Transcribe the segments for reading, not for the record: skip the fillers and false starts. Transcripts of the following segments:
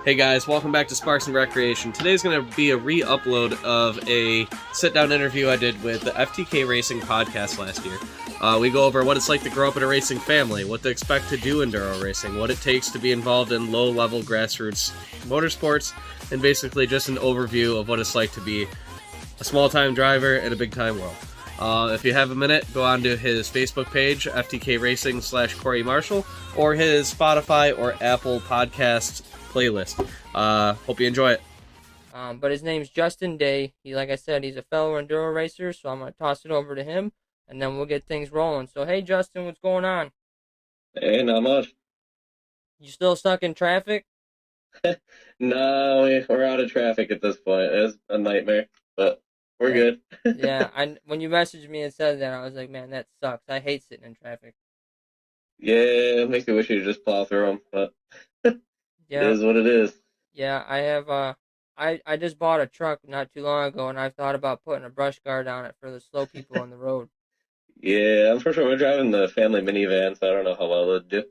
Hey guys, welcome back to Sparks and Recreation. Today's going to be a re-upload of a sit-down interview I did with the FTK Racing Podcast last year. We go over what it's like to grow up in a racing family, what to expect to do enduro racing, what it takes to be involved in low-level grassroots motorsports, and basically just an overview of what it's like to be a small-time driver in a big-time world. If you have a minute, go on to his Facebook page, FTK Racing /Corey Marshall, or his Spotify or Apple Podcasts playlist. Hope you enjoy it. But his name's Justin Day. Like I said, he's a fellow enduro racer, so I'm going to toss it over to him, and then we'll get things rolling. So, hey, Justin, what's going on? Hey, not much. You still stuck in traffic? No, we're out of traffic at this point. It's a nightmare, but we're good. Yeah, when you messaged me and said that, I was like, man, that sucks. I hate sitting in traffic. Yeah, it makes me wish you could just plow through them, but Yeah. It is what it is. Yeah, I have, I just bought a truck not too long ago, and I've thought about putting a brush guard on it for the slow people on the road. Yeah, I'm pretty sure we're driving the family minivan, so I don't know how well it'd do.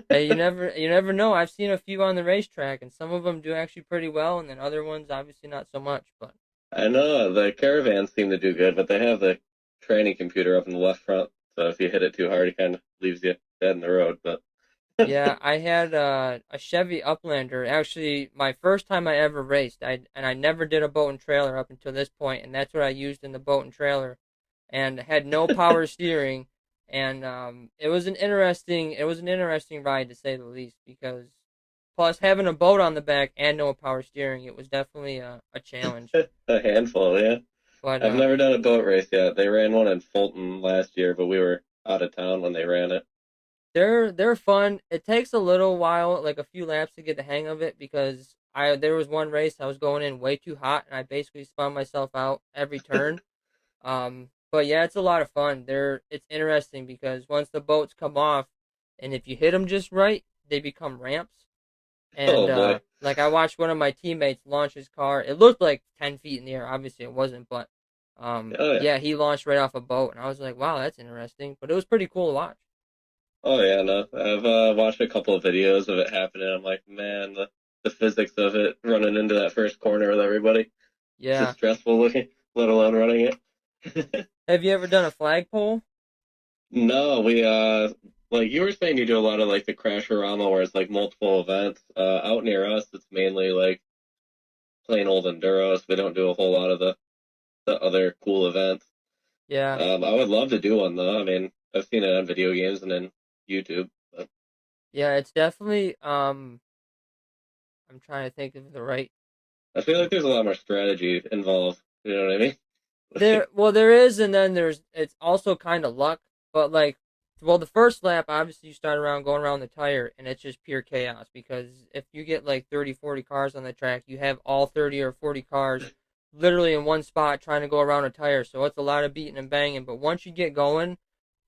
Hey, you never know. I've seen a few on the racetrack, and some of them do actually pretty well, and then other ones obviously not so much. But I know the caravans seem to do good, but they have the training computer up in the left front, so if you hit it too hard, it kind of leaves you dead in the road. But yeah, I had a Chevy Uplander. Actually, my first time I ever raced. I never did a boat and trailer up until this point, and that's what I used in the boat and trailer, and had no power steering. And it was an interesting ride to say the least, because plus having a boat on the back and no power steering, it was definitely a challenge. a handful, yeah. But I've never done a boat race yet. They ran one in Fulton last year, but we were out of town when they ran it. they're fun. It takes a little while, like a few laps, to get the hang of it, because there was one race I was going in way too hot, and I basically spun myself out every turn. But yeah, it's a lot of fun. It's interesting because once the boats come off, and if you hit them just right, they become ramps. And Oh boy. like I watched one of my teammates launch his car. It looked like 10 feet in the air. Obviously, it wasn't, but Oh yeah. yeah, he launched right off a boat, and I was like, wow, that's interesting. But it was pretty cool to watch. Oh yeah, no. I've watched a couple of videos of it happening. I'm like, man, the physics of it running into that first corner with everybody. It's just Yeah. stressful looking, let alone running it. Have you ever done a flagpole? No, we like you were saying you do a lot of like the Crasherama where it's like multiple events. Out near us it's mainly like plain old enduros. We don't do a whole lot of the other cool events. Yeah. I would love to do one though. I mean, I've seen it on video games and then YouTube. But Yeah, it's definitely I'm trying to think of the right. I feel like there's a lot more strategy involved. You know what I mean? There is, and then it's also kind of luck, but like, well, the first lap, obviously you start around going around the tire, and it's just pure chaos, because if you get like 30, 40 cars on the track, you have all 30 or 40 cars literally in one spot trying to go around a tire, so it's a lot of beating and banging. But once you get going,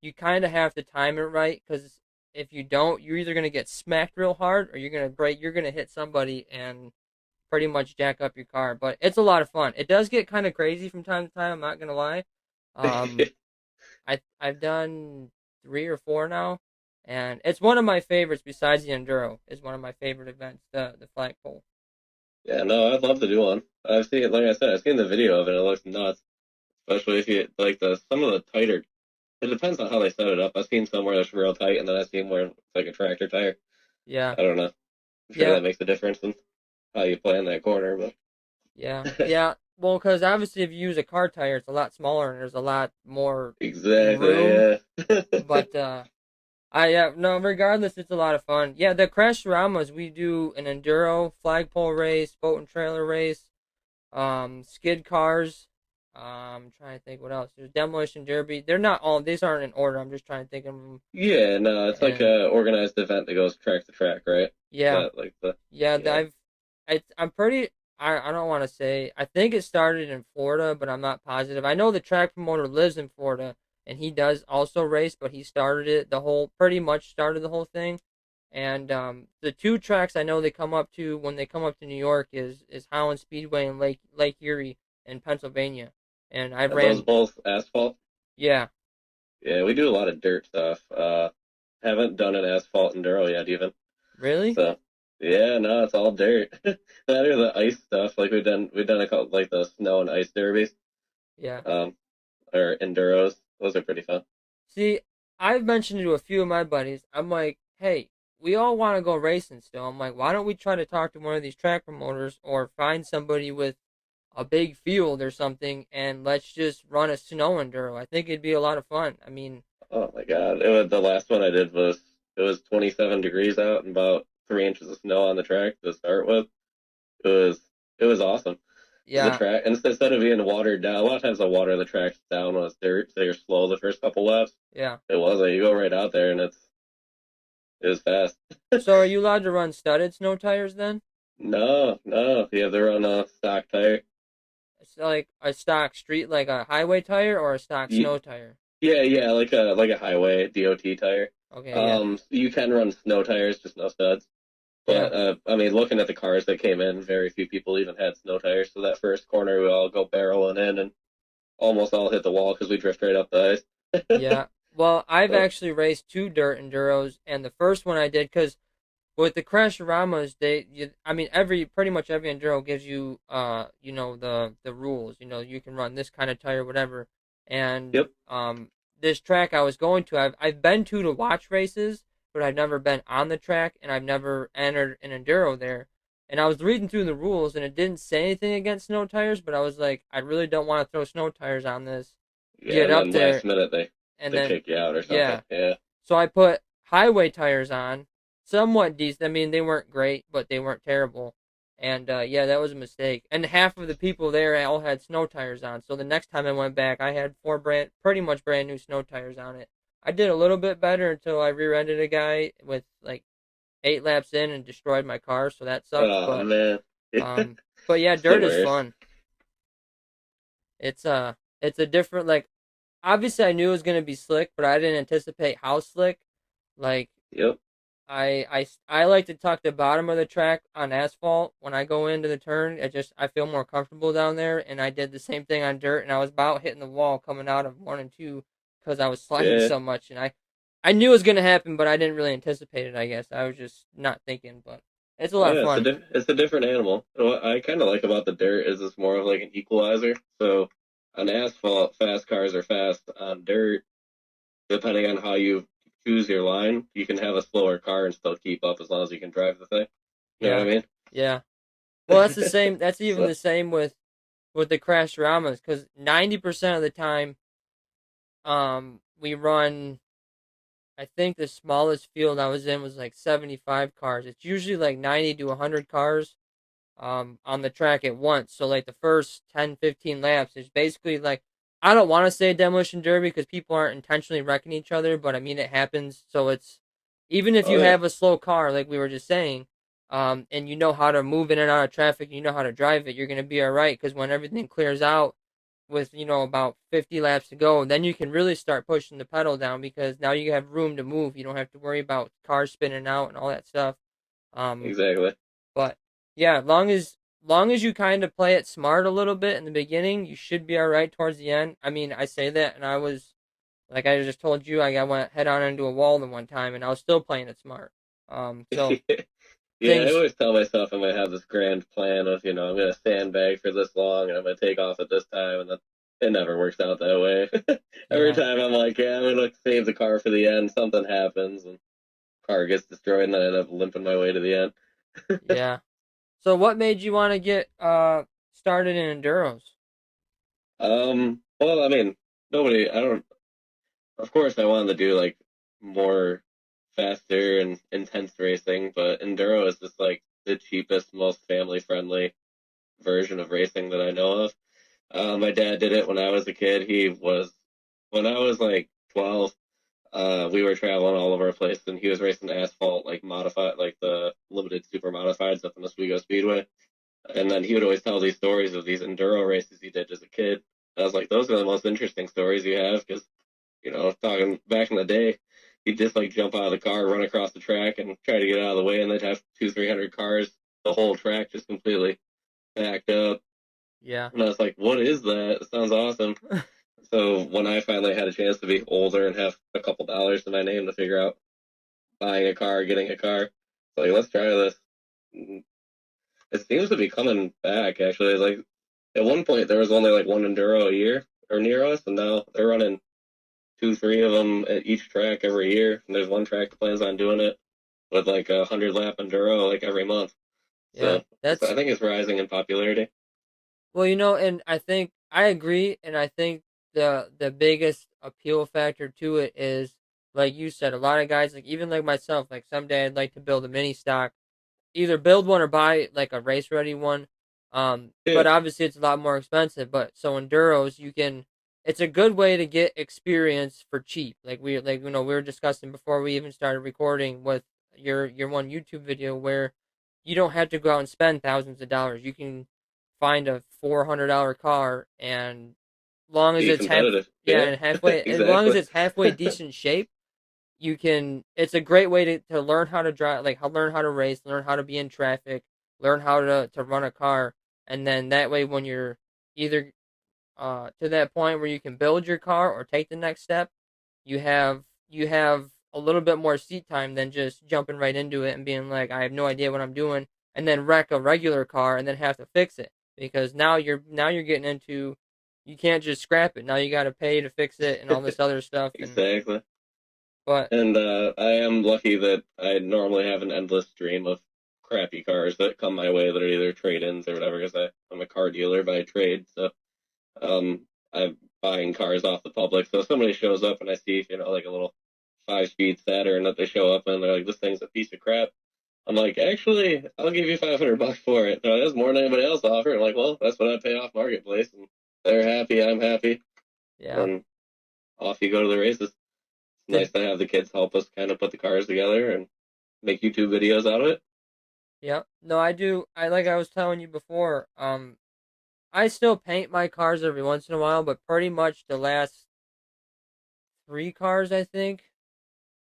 you kind of have to time it right, because if you don't, you're either going to get smacked real hard, or you're going to hit somebody and pretty much jack up your car. But it's a lot of fun. It does get kind of crazy from time to time, I'm not going to lie. Um, I've done 3 or 4 now, and it's one of my favorites besides the Enduro. Is one of my favorite events, the flagpole. Yeah, no, I'd love to do one. I've seen it, like I said, I've seen the video of it. It looks nuts, especially if you like some of the tighter. It depends on how they set it up. I've seen somewhere that's real tight, and then I've seen where it's like a tractor tire. Yeah, I don't know. I'm sure yeah, that makes a difference in how you plan that corner, but yeah. Well, because obviously if you use a car tire, it's a lot smaller and there's a lot more room. exactly, yeah. But yeah, no. Regardless, it's a lot of fun. Yeah, the Crash Ramas, we do an enduro, flagpole race, boat and trailer race, skid cars. I'm trying to think what else. There's demolition derby. They're not all. These aren't in order. I'm just trying to think of them. Yeah, no, it's like And a organized event that goes track to track, right? yeah, That like the yeah. yeah. I'm pretty. I don't want to say. I think it started in Florida, but I'm not positive. I know the track promoter lives in Florida, and he does also race, but he started it pretty much started the whole thing. And the two tracks I know they come up to when they come up to New York is Holland Speedway and Lake Erie in Pennsylvania. And I Are those ran, both asphalt? yeah, Yeah, we do a lot of dirt stuff. Haven't done an asphalt enduro yet, even. really, So Yeah, no, it's all dirt. That or the ice stuff. Like we've done a couple like the snow and ice derbies, Yeah. um, or enduros. Those are pretty fun. See, I've mentioned to a few of my buddies, I'm like, hey, we all want to go racing still. I'm like, why don't we try to talk to one of these track promoters or find somebody with a big field or something and let's just run a snow enduro. I think it'd be a lot of fun. I mean, Oh my God. The last one I did was it was 27 degrees out and about 3 inches of snow on the track to start with. It was it was awesome. The yeah, track, and instead of being watered down, a lot of times I water the tracks down when it's dirt, so you're slow the first couple laps. yeah. It wasn't. You go right out there and it was fast. So are you allowed to run studded snow tires then? No, no, you have to run a stock tire. It's like a stock street, like a highway tire or a stock Ye- snow tire? Yeah, yeah, like a highway DOT tire. Okay, yeah, You can run snow tires, just no studs. yeah, But I mean, looking at the cars that came in, very few people even had snow tires. So that first corner, we all go barreling in and almost all hit the wall because we drift right up the ice. yeah. Well, I've So, actually raced two dirt enduros, and the first one I did because with the Crasheramas, I mean, pretty much every enduro gives you, the rules. You know, you can run this kind of tire, whatever. And yep. this track I was going to, I've been to watch races, but I've never been on the track, and I've never entered an enduro there. And I was reading through the rules, and it didn't say anything against snow tires, but I was like, I really don't want to throw snow tires on this. Yeah, Get and up then last there, minute and they then kick you out or something. yeah. Yeah. So I put highway tires on, somewhat decent. I mean, they weren't great, but they weren't terrible. And yeah, that was a mistake. And half of the people there all had snow tires on. So the next time I went back, I had pretty much brand new snow tires on it. I did a little bit better until I rear-ended a guy with like 8 laps in and destroyed my car. So that sucked. Oh man. Um, but yeah, It's the dirt is worst. fun. It's a different like. Obviously, I knew it was gonna be slick, but I didn't anticipate how slick. Like Yep. I like to tuck the bottom of the track on asphalt when I go into the turn. I feel more comfortable down there, and I did the same thing on dirt, and I was about hitting the wall coming out of 1 and 2 because I was sliding Yeah. so much, and I knew it was gonna happen, but I didn't really anticipate it. I guess I was just not thinking, but it's a Oh lot of yeah, fun. it's a different animal. And what I kind of like about the dirt is it's more of like an equalizer. So on asphalt, fast cars are fast. On dirt, depending on how you choose your line, you can have a slower car and still keep up as long as you can drive the thing. You know Yeah, what yeah. Well, that's the same. That's I even mean? the same with the crash dramas because 90% of the time, we run. I think the smallest field I was in was like 75 cars. It's usually like 90 to 100 cars on the track at once. So like the first 10, 15 laps is basically like I don't want to say demolition derby because people aren't intentionally wrecking each other, but I mean it happens. So it's even if Oh you yeah, have a slow car like we were just saying, and you know how to move in and out of traffic, you know how to drive it, you're gonna be all right because when everything clears out with about 50 laps to go, then you can really start pushing the pedal down because now you have room to move. You don't have to worry about cars spinning out and all that stuff. Um, exactly. but yeah, long as you kind of play it smart a little bit in the beginning, you should be all right towards the end. I mean, I say that, and I was like I just told you, I went head on into a wall the one time, and I was still playing it smart. So Yeah, I things, always tell myself I'm gonna have this grand plan of, I'm gonna sandbag for this long and I'm gonna take off at this time, and then it never works out that way. Every yeah, time I'm like, yeah, I'm gonna save the car for the end, something happens and car gets destroyed and I end up limping my way to the end. yeah. So what made you want to get started in enduros? Well, I mean, I don't, of course I wanted to do like more faster and intense racing, but enduro is just like the cheapest, most family friendly version of racing that I know of. My dad did it when I was a kid. When I was like 12, we were traveling all over the place and he was racing asphalt, like modified, like the limited super modifieds up in Oswego Speedway. And then he would always tell these stories of these enduro races he did as a kid. I was like, those are the most interesting stories you have because, talking back in the day, he'd just like jump out of the car, run across the track and try to get out of the way and they'd have 300 cars, the whole track just completely backed up. Yeah, And I was like, what is that? It sounds awesome. So when I finally had a chance to be older and have a couple dollars to my name to figure out buying a car, getting a car, it's like, let's try this. It seems to be coming back, actually. Like, at one point, there was only like one Enduro a year or near us, and now they're running 2, 3 of them at each track every year. And there's one track that plans on doing it with like 100 lap Enduro like every month. Yeah, So I that's think it's rising in popularity. well, and I think I agree, and I think the biggest appeal factor to it is, like you said, a lot of guys, like even like myself, like someday I'd like to build a mini stock, either build one or buy like a race ready one. Yeah, But obviously it's a lot more expensive. But so enduros, it's a good way to get experience for cheap. Like we were discussing before we even started recording with your one YouTube video where you don't have to go out and spend thousands of dollars. You can find a $400 car, and long as be it's half competitive. yeah, Yeah, and halfway, as long as exactly. it's halfway decent shape, you can it's a great way to learn how to drive, like learn how to race, learn how to be in traffic, learn how to run a car, and then that way when you're either to that point where you can build your car or take the next step, you have a little bit more seat time than just jumping right into it and being like, I have no idea what I'm doing, and then wreck a regular car and then have to fix it, because now you're getting into, you can't just scrap it. Now you got to pay to fix it and all this other stuff. And Exactly. but And I am lucky that I normally have an endless stream of crappy cars that come my way that are either trade-ins or whatever, because I'm a car dealer by trade. So I'm buying cars off the public. So if somebody shows up and I see, like a little 5-speed Saturn that they show up and they're like, this thing's a piece of crap. I'm like, actually, I'll give you $500 for it. They're like, that's more than anybody else offer. I'm like, well, that's what I pay off marketplace, and they're happy, I'm happy, yeah. and off you go to the races. It's Did nice to have the kids help us kind of put the cars together and make YouTube videos out of it. Yeah. No, I do. Like I was telling you before, I still paint my cars every once in a while, but pretty much the last three cars, I think,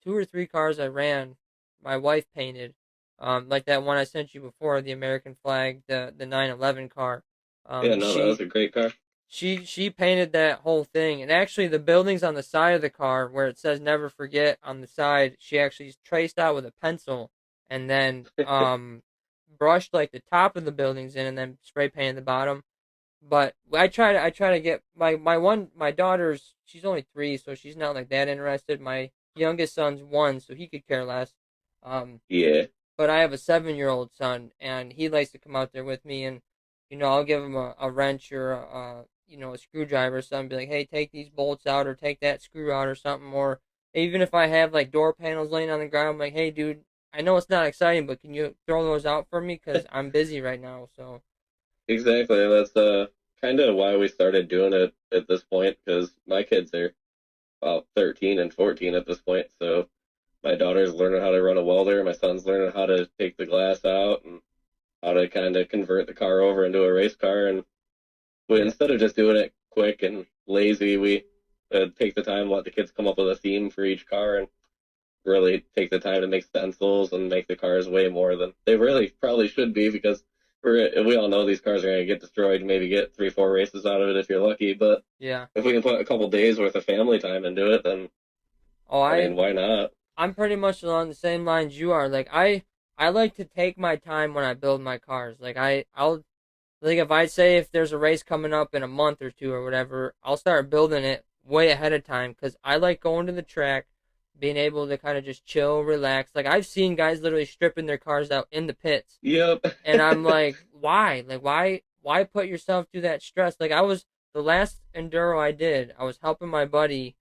two or three cars I ran, my wife painted. Like that one I sent you before, the American flag, the 911 car. Yeah, Um, no, that was she a great car. she painted that whole thing, and actually the buildings on the side of the car where it says "Never Forget" on the side, she actually traced out with a pencil, and then brushed like the top of the buildings in, and then spray painted the bottom. But I try to get my daughter's, she's only 3, so she's not like that interested. My youngest son's 1, so he could care less. Um, Yeah. but I have a 7-year-old son, and he likes to come out there with me, and I'll give him a wrench or a screwdriver or something, be like, hey, take these bolts out or take that screw out or something. Or even if I have like door panels laying on the ground, I'm like, hey, dude, I know it's not exciting, but can you throw those out for me? Because I'm busy right now. So Exactly. That's kind of why we started doing it at this point, because my kids are about 13 and 14 at this point. So my daughter's learning how to run a welder. My son's learning how to take the glass out and how to kind of convert the car over into a race car. And yeah, instead of just doing it quick and lazy, we take the time, let the kids come up with a theme for each car, and really take the time to make stencils and make the cars way more than they really probably should be, because we all know these cars are going to get destroyed. Maybe get 3, 4 races out of it if you're lucky, but yeah. if we can put a couple days worth of family time into it, then Oh, I mean, why not? I'm pretty much along the same lines you are. Like I like to take my time when I build my cars. Like I'll like if I say if there's a race coming up in a month or two or whatever, I'll start building it way ahead of time because I like going to the track, being able to kind of just chill, relax. Like I've seen guys literally stripping their cars out in the pits, Yep. and I'm like, why? Like why put yourself through that stress? Like I was the last enduro I did, I was helping my buddy.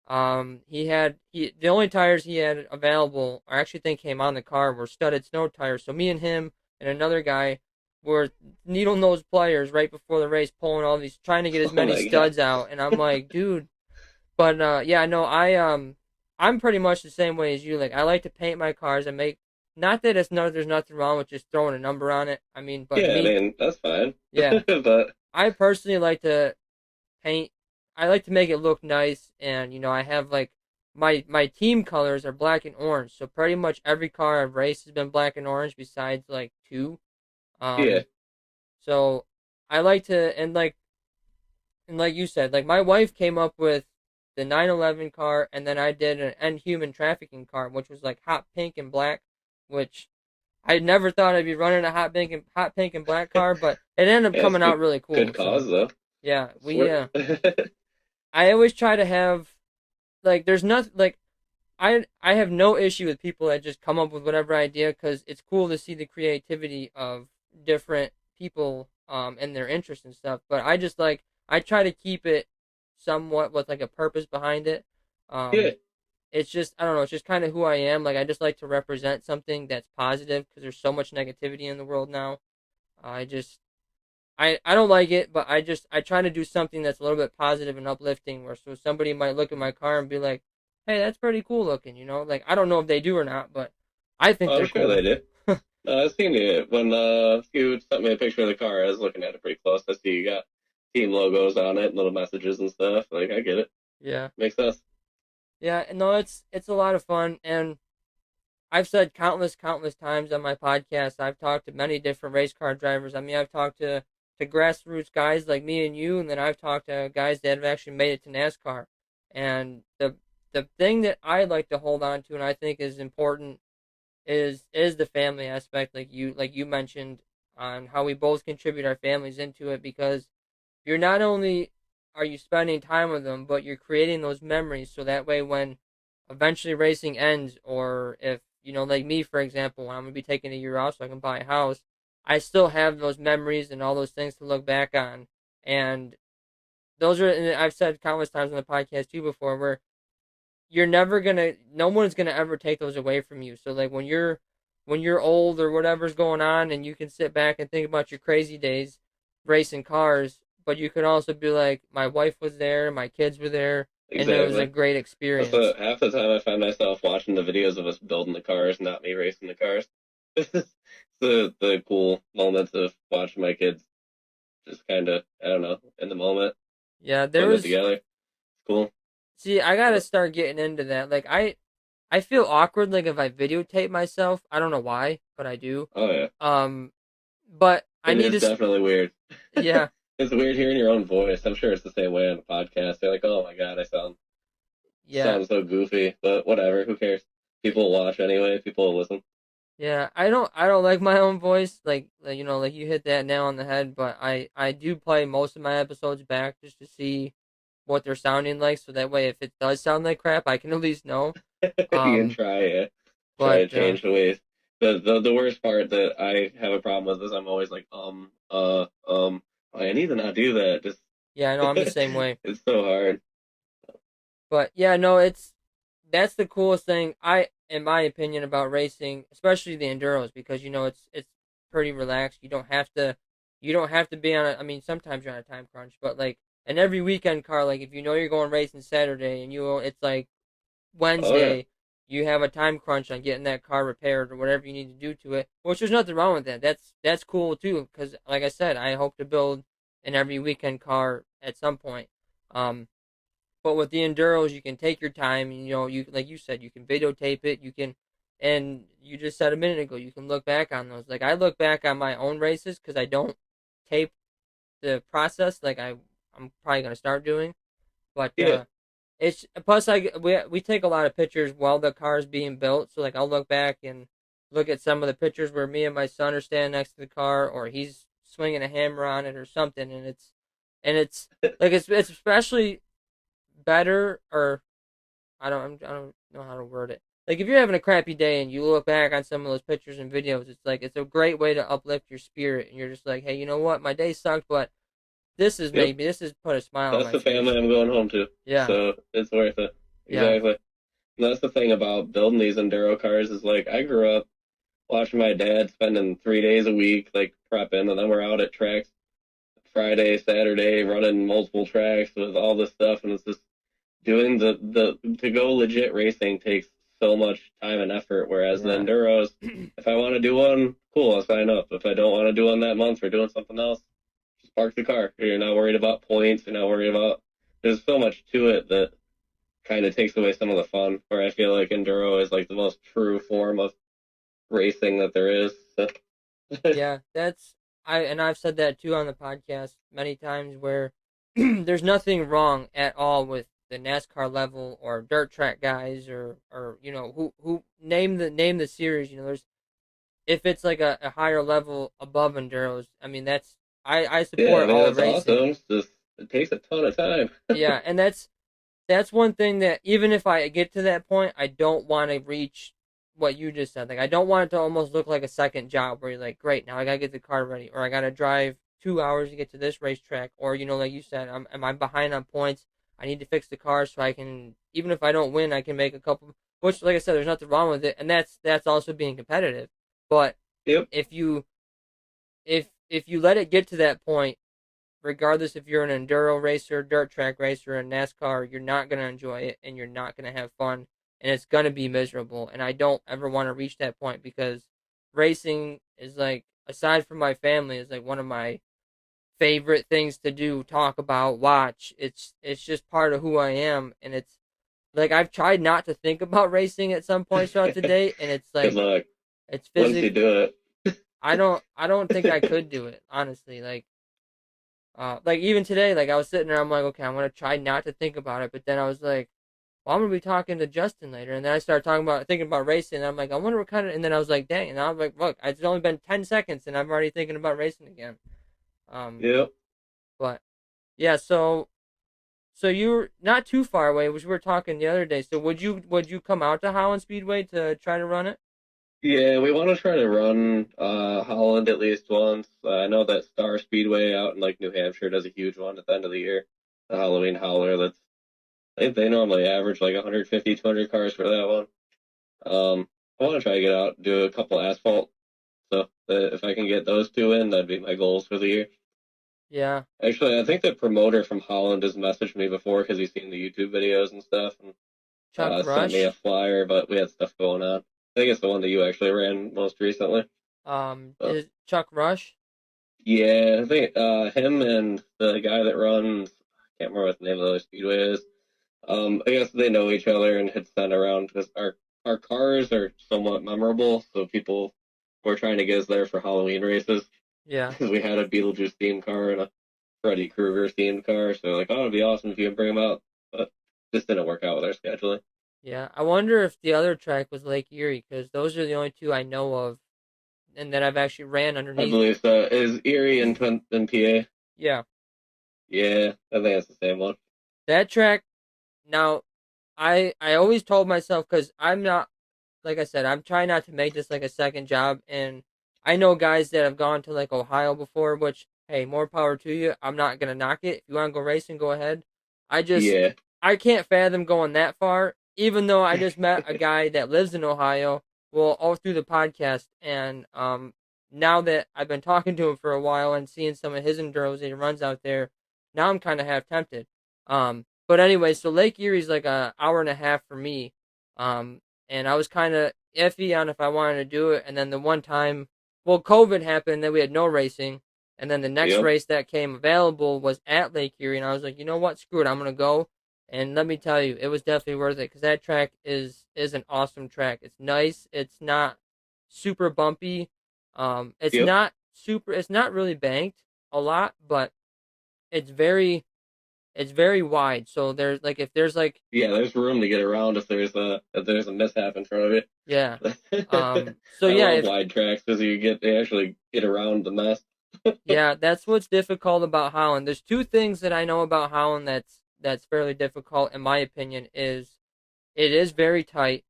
The only tires he had available, I actually think came on the car, were studded snow tires. So me and him and another guy were needle nose players right before the race, pulling all these, trying to get as Oh many my god. studs out. And I'm like, dude. But yeah, no, I'm pretty much the same way as you. Like I like to paint my cars and make. Not that there's nothing wrong with just throwing a number on it. I mean, but Yeah, I me, mean, that's fine. yeah, But I personally like to paint. I like to make it look nice, and I have like my team colors are black and orange. So pretty much every car I've raced has been black and orange, besides like two. yeah, Um, so I like to, and like you said, like my wife came up with the 911 car, and then I did an end human trafficking car, which was like hot pink and black, which I never thought I'd be running a hot pink and black car, but it ended up Yeah, coming it's out really cool. good cause So, though. yeah, Swear. I always try to have like there's nothing like I have no issue with people that just come up with whatever idea because it's cool to see the creativity of different people and their interests and stuff. But I just like I try to keep it somewhat with like a purpose behind it. Yeah. It's just I don't know. It's just kind of who I am. Like I just like to represent something that's positive because there's so much negativity in the world now. I just I don't like it, but I try to do something that's a little bit positive and uplifting. Where so somebody might look at my car and be like, "Hey, that's pretty cool looking," you know. Like I don't know if they do or not, but I think I'm they're sure cool. they do. I've seen it when you sent me a picture of the car. I was looking at it pretty close. I see you got team logos on it, little messages and stuff. Like I get it. Yeah, Makes sense. yeah. No, it's a lot of fun, and I've said countless times on my podcast. I've talked to many different race car drivers. I mean, I've talked to grassroots guys like me and you, and then I've talked to guys that have actually made it to NASCAR. And the thing that I like to hold on to, and I think is important, is the family aspect, like you mentioned, on how we both contribute our families into it. Because you're not only are you spending time with them, but you're creating those memories. So that way, when eventually racing ends, or if you know, like me for example, when I'm gonna be taking a year off so I can buy a house, I still have those memories and all those things to look back on. And those are, and I've said countless times on the podcast too before, where you're never gonna, no one's gonna ever take those away from you. So like when you're old or whatever's going on, and you can sit back and think about your crazy days racing cars, but you can also be like, my wife was there, my kids were there, and it was a Exactly. great That's experience. half the time I find myself watching the videos of us building the cars, not me racing the cars. The cool moments of watching my kids just kind of, I don't know, in the moment, Yeah, there putting it was. together. It's cool. See, I gotta start getting into that. Like I feel awkward like if I videotape myself. I don't know why, but I do. Oh yeah, Um, but I it need is to. definitely weird. Yeah, It's weird hearing your own voice. I'm sure it's the same way on a podcast. They're like, "Oh my god, I yeah, sound so goofy," but whatever. Who cares? People will watch anyway. People will listen. yeah. I don't like my own voice. Like you know, like you hit that nail on the head. But I do play most of my episodes back just to see what they're sounding like. So that way, if it does sound like crap, I can at least know. You can Um, try it. Try to but change the ways. The worst part that I have a problem with is I'm always like, I need to not do that. Just yeah, I know I'm the same way. it's so hard. But yeah, no, that's the coolest thing in my opinion, about racing, especially the enduros, because you know it's pretty relaxed. You don't have to be on a. I mean, sometimes you're on a time crunch, but like an every weekend car, like if you know you're going racing Saturday and it's like Oh yeah, Wednesday, you have a time crunch on getting that car repaired or whatever you need to do to it. Which there's nothing wrong with that. That's cool too, because like I said, I hope to build an every weekend car at some point. Um, but with the enduros, you can take your time. And, you know, you like you said, you can videotape it. You can, and you just said a minute ago, you can look back on those. Like I look back on my own races because I don't tape the process. Like I'm probably gonna start doing. But yeah. it's plus we take a lot of pictures while the car is being built. So like I'll look back and look at some of the pictures where me and my son are standing next to the car, or he's swinging a hammer on it or something, and it's like it's especially better, or I don't know how to word it. Like if you're having a crappy day and you look back on some of those pictures and videos, it's like it's a great way to uplift your spirit, and you're just like, hey, you know what, my day sucked, but Yep. this has put a smile on That's my the face. family I'm going home to. Yeah, So it's worth it. yeah, Exactly. And that's the thing about building these enduro cars is like I grew up watching my dad spending 3 days a week like prepping, and then we're out at tracks Friday, Saturday, running multiple tracks with all this stuff, and it's just doing the to go legit racing takes so much time and effort. Whereas the yeah, enduros, if I want to do one, cool, I'll sign up. If I don't want to do one that month or doing something else, just park the car. You're not worried about points. You're not worried about. There's so much to it that kind of takes away some of the fun. Where I feel like enduro is like the most true form of racing that there is. yeah. I've said that too on the podcast many times, where there's nothing wrong at all with the NASCAR level or dirt track guys, or you know who name the series. You know, if it's like a higher level above enduros, I mean I Yeah, I support mean all that's racing. awesome. It's just it takes a ton of time. Yeah, and that's one thing that even if I get to that point, I don't want to reach what you just said. Like I don't want it to almost look like a second job where you're like, great, now I gotta get the car ready, or I gotta drive 2 hours to get to this racetrack, or like you said, am I behind on points? I need to fix the car so I can, even if I don't win, I can make a couple. Which, like I said, there's nothing wrong with it, and that's also being competitive. But Yep. if you if you let it get to that point, regardless if you're an enduro racer, dirt track racer, or NASCAR, you're not going to enjoy it and you're not going to have fun and it's going to be miserable. And I don't ever want to reach that point because racing is like, aside from my family, is like one of my favorite things to do, talk about, watch. It's just part of who I am. And it's like, I've tried not to think about racing at some points throughout the day. And it's Good like, luck it's once you physical. do it. I don't think I could do it, honestly. Like even today, like I was sitting there, I'm like, okay, I'm gonna try not to think about it. But then I was like, well, I'm gonna be talking to Justin later, and then I started thinking about racing. And I'm like, I wonder what kind of. And then I was like, dang. And I was like, look, it's only been 10 seconds, and I'm already thinking about racing again. Um, Yep. but yeah, so you're not too far away, which we were talking the other day. So would you come out to Holland Speedway to try to run it? Yeah, we want to try to run Holland at least once. I know that Star Speedway out in like New Hampshire does a huge one at the end of the year. The Halloween Howler. I think they normally average like 150, 200 cars for that one. I want to try to get out, do a couple asphalt. So if I can get those two in, that'd be my goals for the year. Yeah, Actually, I think the promoter from Holland has messaged me before because he's seen the YouTube videos and stuff, and Chuck sent me a Rush. flyer. But we had stuff going on. I think it's the one that you actually ran most recently. So, Is Chuck Rush? yeah, I think him and the guy that runs, I can't remember what the name of the other speedway is. I guess they know each other and had sent around because our cars are somewhat memorable, so people were trying to get us there for Halloween races Yeah, because we had a Beetlejuice themed car and a Freddy Krueger themed car. So like, oh, it'd be awesome if you could bring them out, but just didn't work out with our scheduling. yeah. I wonder if the other track was Lake Erie because those are the only two I know of and that I've actually ran I underneath. believe so. Is Erie in PA? Yeah, Yeah, I think it's the same one. that track. Now, I always told myself because I'm not, like I said, I'm trying not to make this like a second job, and I know guys that have gone to like Ohio before, which hey, more power to you. I'm not gonna knock it. If you want to go racing, go ahead. I just Yeah. I can't fathom going that far, even though I just met a guy that lives in Ohio. Well, all through the podcast, and now that I've been talking to him for a while and seeing some of his enduros that he runs out there, now I'm kind of half tempted. But anyway, so Lake Erie's like a hour and a half for me. And I was kind of iffy on if I wanted to do it. And then the one time, well, COVID happened, then we had no racing. And then the next Yep. race that came available was at Lake Erie, and I was like, you know what, screw it, I'm gonna go. And let me tell you, it was definitely worth it because that track is an awesome track. It's nice. It's not super bumpy. It's Yep. not super. It's not really banked a lot, but it's very wide. So there's like if there's like Yeah, there's room to get around if there's a mishap in front of yeah. you. So I yeah, love if wide tracks because they actually get around the mess. yeah, that's what's difficult about Holland. There's two things that I know about Holland that's fairly difficult in my opinion is it is very tight,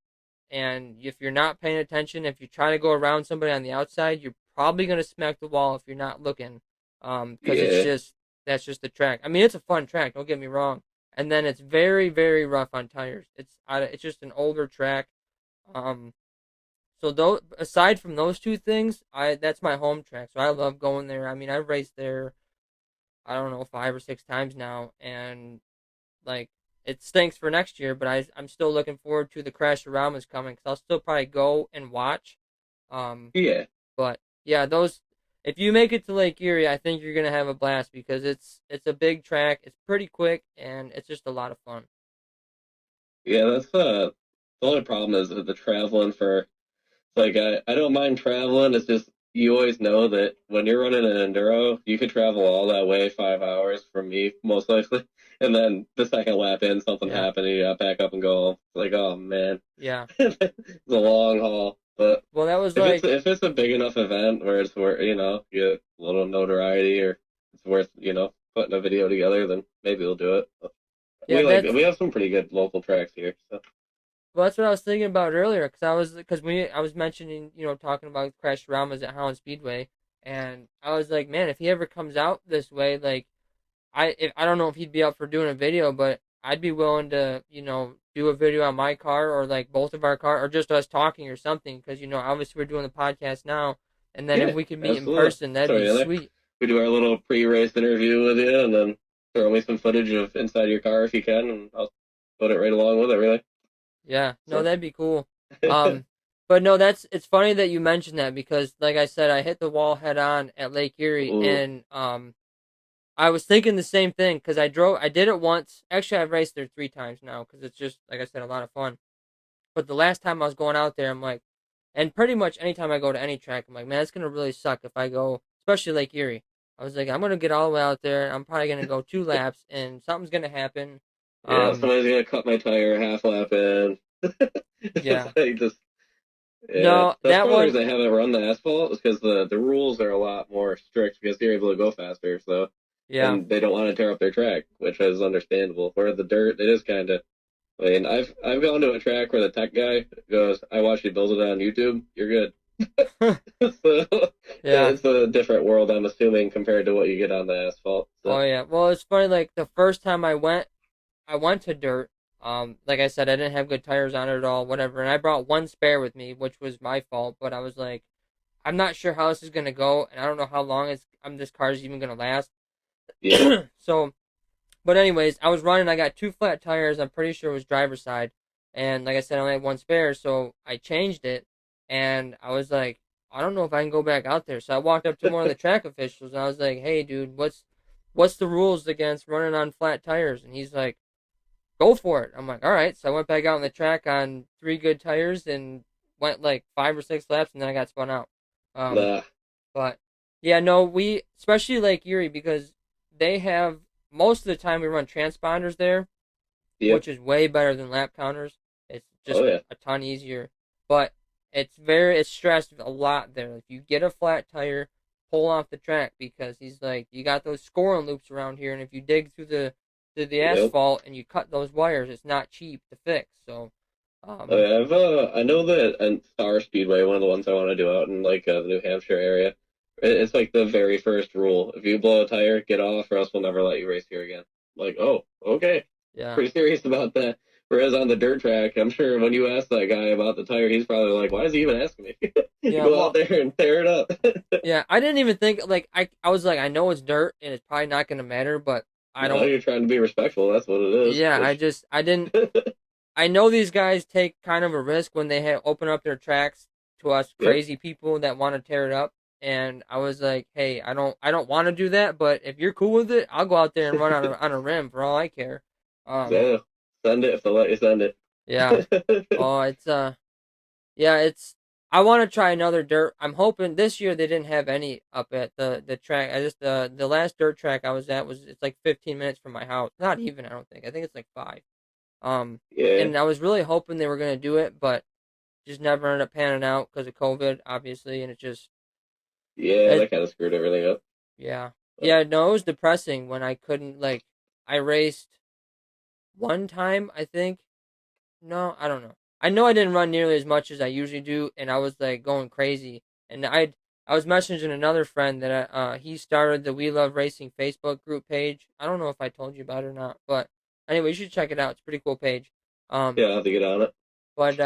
and if you're not paying attention, if you try to go around somebody on the outside, you're probably gonna smack the wall if you're not looking. Because it's Yeah. just that's just the track. I mean, it's a fun track. Don't get me wrong. And then it's very very rough on tires. It's just an older track. Um, so though aside from those two things, I that's my home track. So I love going there. I mean, I've raced there. I don't know 5 or 6 times now, and like it stinks for next year, but I'm still looking forward to the Crash Rama's coming because I'll still probably go and watch. Um, Yeah. but yeah, those if you make it to Lake Erie, I think you're gonna have a blast because it's a big track, it's pretty quick, and it's just a lot of fun. Yeah, that's the only problem is the traveling for like I don't mind traveling. It's just you always know that when you're running an enduro, you could travel all that way 5 hours from me most likely, and then the second lap in something Yeah, happened, and you got to pack up and go home. It's like, oh man, yeah, it's a long haul. But Well, that was if it's a big enough event where it's where you get a little notoriety or it's worth putting a video together, then maybe we'll do it. But yeah, we have some pretty good local tracks here. So well, that's what I was thinking about earlier, I was mentioning, talking about Crash Ramas at Holland Speedway, and I was like, man, if he ever comes out this way, like, I don't know if he'd be up for doing a video, but I'd be willing to, do a video on my car or like both of our car or just us talking or something, because obviously we're doing the podcast now, and then if yeah, we could meet in absolutely. person, that'd Sorry, be Anna. sweet. We do our little pre-race interview with you, and then throw me some footage of inside your car if you can, and I'll put it right along with it. Really. Yeah, no, So. that'd be cool. But no, it's funny that you mentioned that because, like I said, I hit the wall head on at Lake Erie, Ooh. and I was thinking the same thing because I did it once. Actually, I've raced there 3 times now because it's just, like I said, a lot of fun. But the last time I was going out there, I'm like, and pretty much anytime I go to any track, I'm like, man, it's gonna really suck if I go, especially Lake Erie. I was like, I'm gonna get all the way out there. I'm probably gonna go 2 laps, and something's gonna happen. Yeah, somebody's gonna cut my tire half lap in. Yeah. It's like just yeah. No, That's that part of the one. reason I haven't run the asphalt is because the rules are a lot more strict because you're able to go faster. So Yeah. and they don't want to tear up their track, which is understandable. Where the dirt, it is kind of. I mean, I've gone to a track where the tech guy goes, "I watched you build it on YouTube. You're good." So Yeah. it's a different world, I'm assuming, compared to what you get on the asphalt. Oh So yeah. Well, it's funny. Like the first time I went to dirt. Like I said, I didn't have good tires on it at all. Whatever, and I brought one spare with me, which was my fault. But I was like, I'm not sure how this is gonna go, and I don't know how long this car is even gonna last. yeah, So, but anyways, I was running. I got 2 flat tires. I'm pretty sure it was driver's side, and like I said, I only had one spare, so I changed it. And I was like, I don't know if I can go back out there. So I walked up to one of the track officials, and I was like, Hey, dude, what's the rules against running on flat tires? And he's like, Go for it. I'm like, all right. So I went back out on the track on 3 good tires and went like 5 or 6 laps, and then I got spun out. Um, nah, but yeah, no, we especially Lake Erie because they have most of the time we run transponders there, yep, which is way better than lap counters. It's just oh yeah, a ton easier, but it's stressed a lot there. If you get a flat tire, pull off the track because he's like, you got those scoring loops around here, and if you dig through the yep. asphalt and you cut those wires, it's not cheap to fix. So, Oh, yeah, I know that and Star Speedway, one of the ones I want to do out in like the New Hampshire area. It's like the very first rule: if you blow a tire, get off, or else we'll never let you race here again. Like, oh, okay, yeah, pretty serious about that. Whereas on the dirt track, I'm sure when you ask that guy about the tire, he's probably like, "Why is he even asking me? yeah. Go out Well, there and tear it up." yeah. I didn't even think like I was like, I know it's dirt and it's probably not gonna matter, but I No, don't. you're trying to be respectful. That's what it is. Yeah, Which, I didn't. I know these guys take kind of a risk when they open up their tracks to us yep, crazy people that want to tear it up. And I was like, hey, I don't want to do that, but if you're cool with it, I'll go out there and run on a rim for all I care. yeah, send it if they let you send it. Yeah. Oh, yeah, I want to try another dirt. I'm hoping this year they didn't have any up at the track. I just the last dirt track I was at it's like 15 minutes from my house. Not even, I don't think. I think it's like 5. Yeah, And I was really hoping they were gonna do it, but just never ended up panning out because of COVID, obviously, and yeah, it, that kind of screwed everything up. yeah, But, yeah. No, it was depressing when I couldn't like. I raced one time, I think. No, I don't know. I know I didn't run nearly as much as I usually do, and I was like going crazy. And I was messaging another friend that he started the We Love Racing Facebook group page. I don't know if I told you about it or not, but anyway, you should check it out. It's a pretty cool page. Um, yeah, I'll have to get on it. but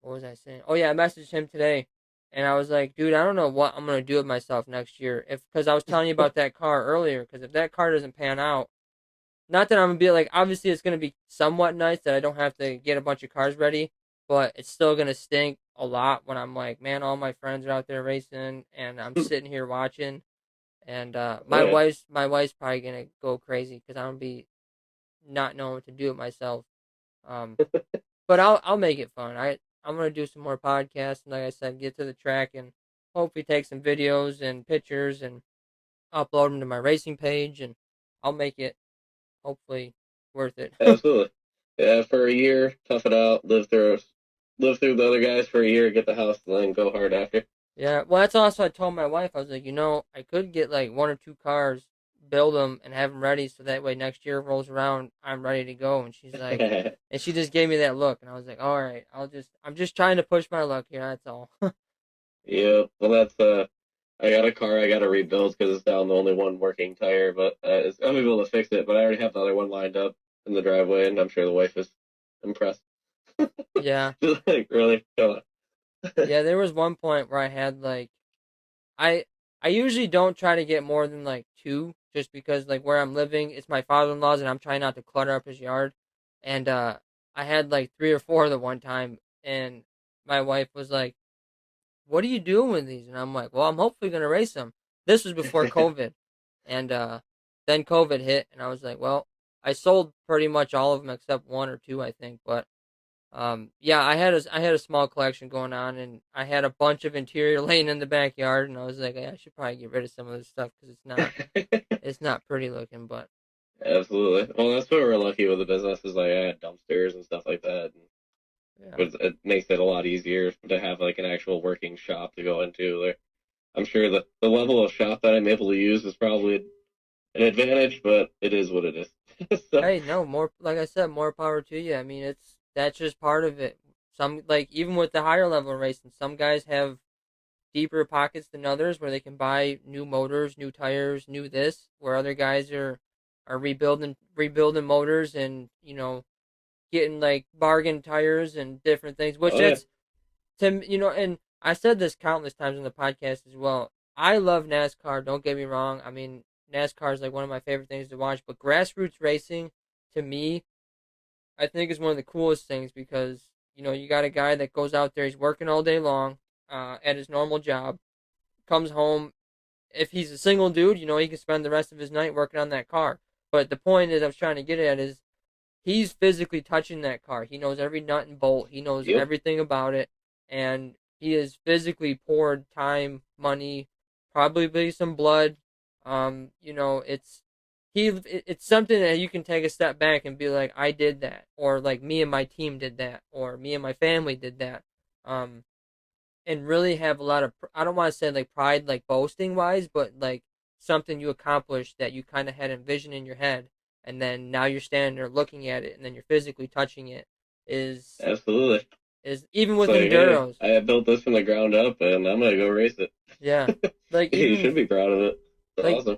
what was I saying? Oh yeah, I messaged him today, and I was like, dude, I don't know what I'm gonna do with myself next year. If because I was telling you about that car earlier, because if that car doesn't pan out, not that I'm gonna be like, obviously it's gonna be somewhat nice that I don't have to get a bunch of cars ready, but it's still gonna stink a lot when I'm like, man, all my friends are out there racing, and I'm sitting here watching, and Yeah. my wife's probably gonna go crazy because I'm gonna be not knowing what to do with myself. Um, but I'll make it fun. I'm gonna do some more podcasts, and like I said, get to the track and hopefully take some videos and pictures and upload them to my racing page, and I'll make it hopefully worth it. Absolutely. Yeah, for a year, tough it out, live through live through the other guys for a year, get the house, and then go hard after. Yeah, well, that's also I told my wife. I was like, I could get like 1 or 2 cars, build them, and have them ready, so that way next year rolls around, I'm ready to go. And she's like, and she just gave me that look, and I was like, all right, I'm just trying to push my luck here. That's all. Yeah, well, that's I got a car I got to rebuild because it's down the only one working tire, but I'm gonna be able to fix it. But I already have the other one lined up in the driveway, and I'm sure the wife is impressed. Yeah, Just like, really? Come on. yeah. There was one point where I had like, I I usually don't try to get more than like two, just because like where I'm living, it's my father-in-law's, and I'm trying not to clutter up his yard. And I had like 3 or 4 the one time, and my wife was like, what are you doing with these? And I'm like, well, I'm hopefully gonna race them. This was before COVID, and then COVID hit, and I was like, well, I sold pretty much all of them except 1 or 2, I think. But yeah, I had a small collection going on, and I had a bunch of interior laying in the backyard, and I was like, yeah, I should probably get rid of some of this stuff because it's not pretty looking. But Absolutely. Well, that's where we're lucky with the business is like I had dumpsters and stuff like that. yeah, It makes it a lot easier to have like an actual working shop to go into. Like, I'm sure the level of shop that I'm able to use is probably an advantage, but it is what it is. So, hey, no more. Like I said, more power to you. I mean, that's just part of it. Some like even with the higher level racing, some guys have deeper pockets than others where they can buy new motors, new tires, new this, where other guys are rebuilding motors and getting like bargain tires and different things. Which oh yeah, that's to and I said this countless times on the podcast as well. I love NASCAR. Don't get me wrong. I mean, NASCAR is like one of my favorite things to watch, but grassroots racing to me, I think is one of the coolest things because you got a guy that goes out there, he's working all day long at his normal job, comes home. If he's a single dude, he can spend the rest of his night working on that car. But the point that I was trying to get at is he's physically touching that car. He knows every nut and bolt. He knows yep, everything about it, and he has physically poured time, money, probably some blood. It's something that you can take a step back and be like, I did that, or like me and my team did that, or me and my family did that. Um, and really have a lot of, I don't want to say like pride, like boasting wise, but like something you accomplished that you kind of had envisioned in your head, and then now you're standing there looking at it, and then you're physically touching it. Is absolutely. is even It's with like, hey, enduros, I built this from the ground up, and I'm gonna go race it. yeah, like You even should be proud of it. It's like awesome.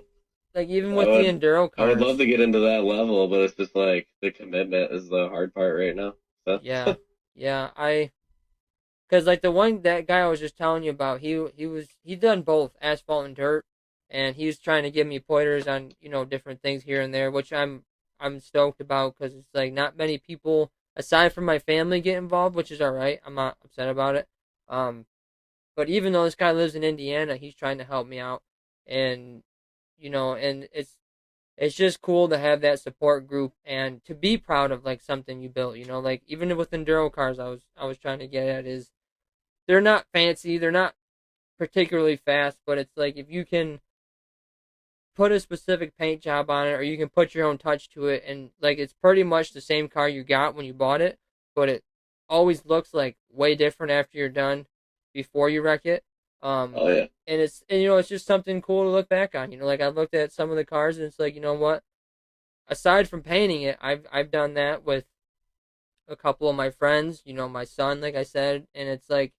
like even I with the would, enduro I would love cars, to get into that level, but it's just like the commitment is the hard part right now. So, yeah, yeah, because like the one that guy I was just telling you about, he done both asphalt and dirt, and he was trying to give me pointers on different things here and there, which I'm stoked about because it's like not many people aside from my family get involved, which is all right. I'm not upset about it. Um, but even though this guy lives in Indiana, he's trying to help me out, and and it's just cool to have that support group and to be proud of like something you built. Like even with enduro cars, I was trying to get at is they're not fancy, they're not particularly fast, but it's like if you can put a specific paint job on it or you can put your own touch to it, and like it's pretty much the same car you got when you bought it, but it always looks like way different after you're done before you wreck it. oh yeah, And it's just something cool to look back on. Like I looked at some of the cars and it's like, what? Aside from painting it, I've done that with a couple of my friends, my son, like I said, and it's like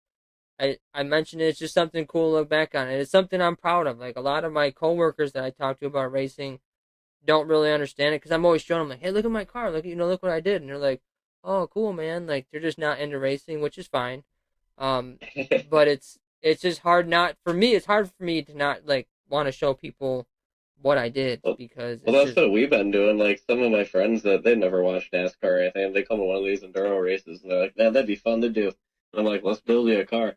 I mentioned it, it's just something cool to look back on. And it's something I'm proud of. Like a lot of my coworkers that I talk to about racing don't really understand it because I'm always showing them like, hey, look at my car, look what I did, and they're like, oh, cool, man. Like they're just not into racing, which is fine. Um, but it's just hard not for me. It's hard for me to not like want to show people what I did well, because well, it's that's just what we've been doing. Like some of my friends that they never watched NASCAR or anything, they come to one of these enduro races and they're like, man, that'd be fun to do. And I'm like, let's build you a car.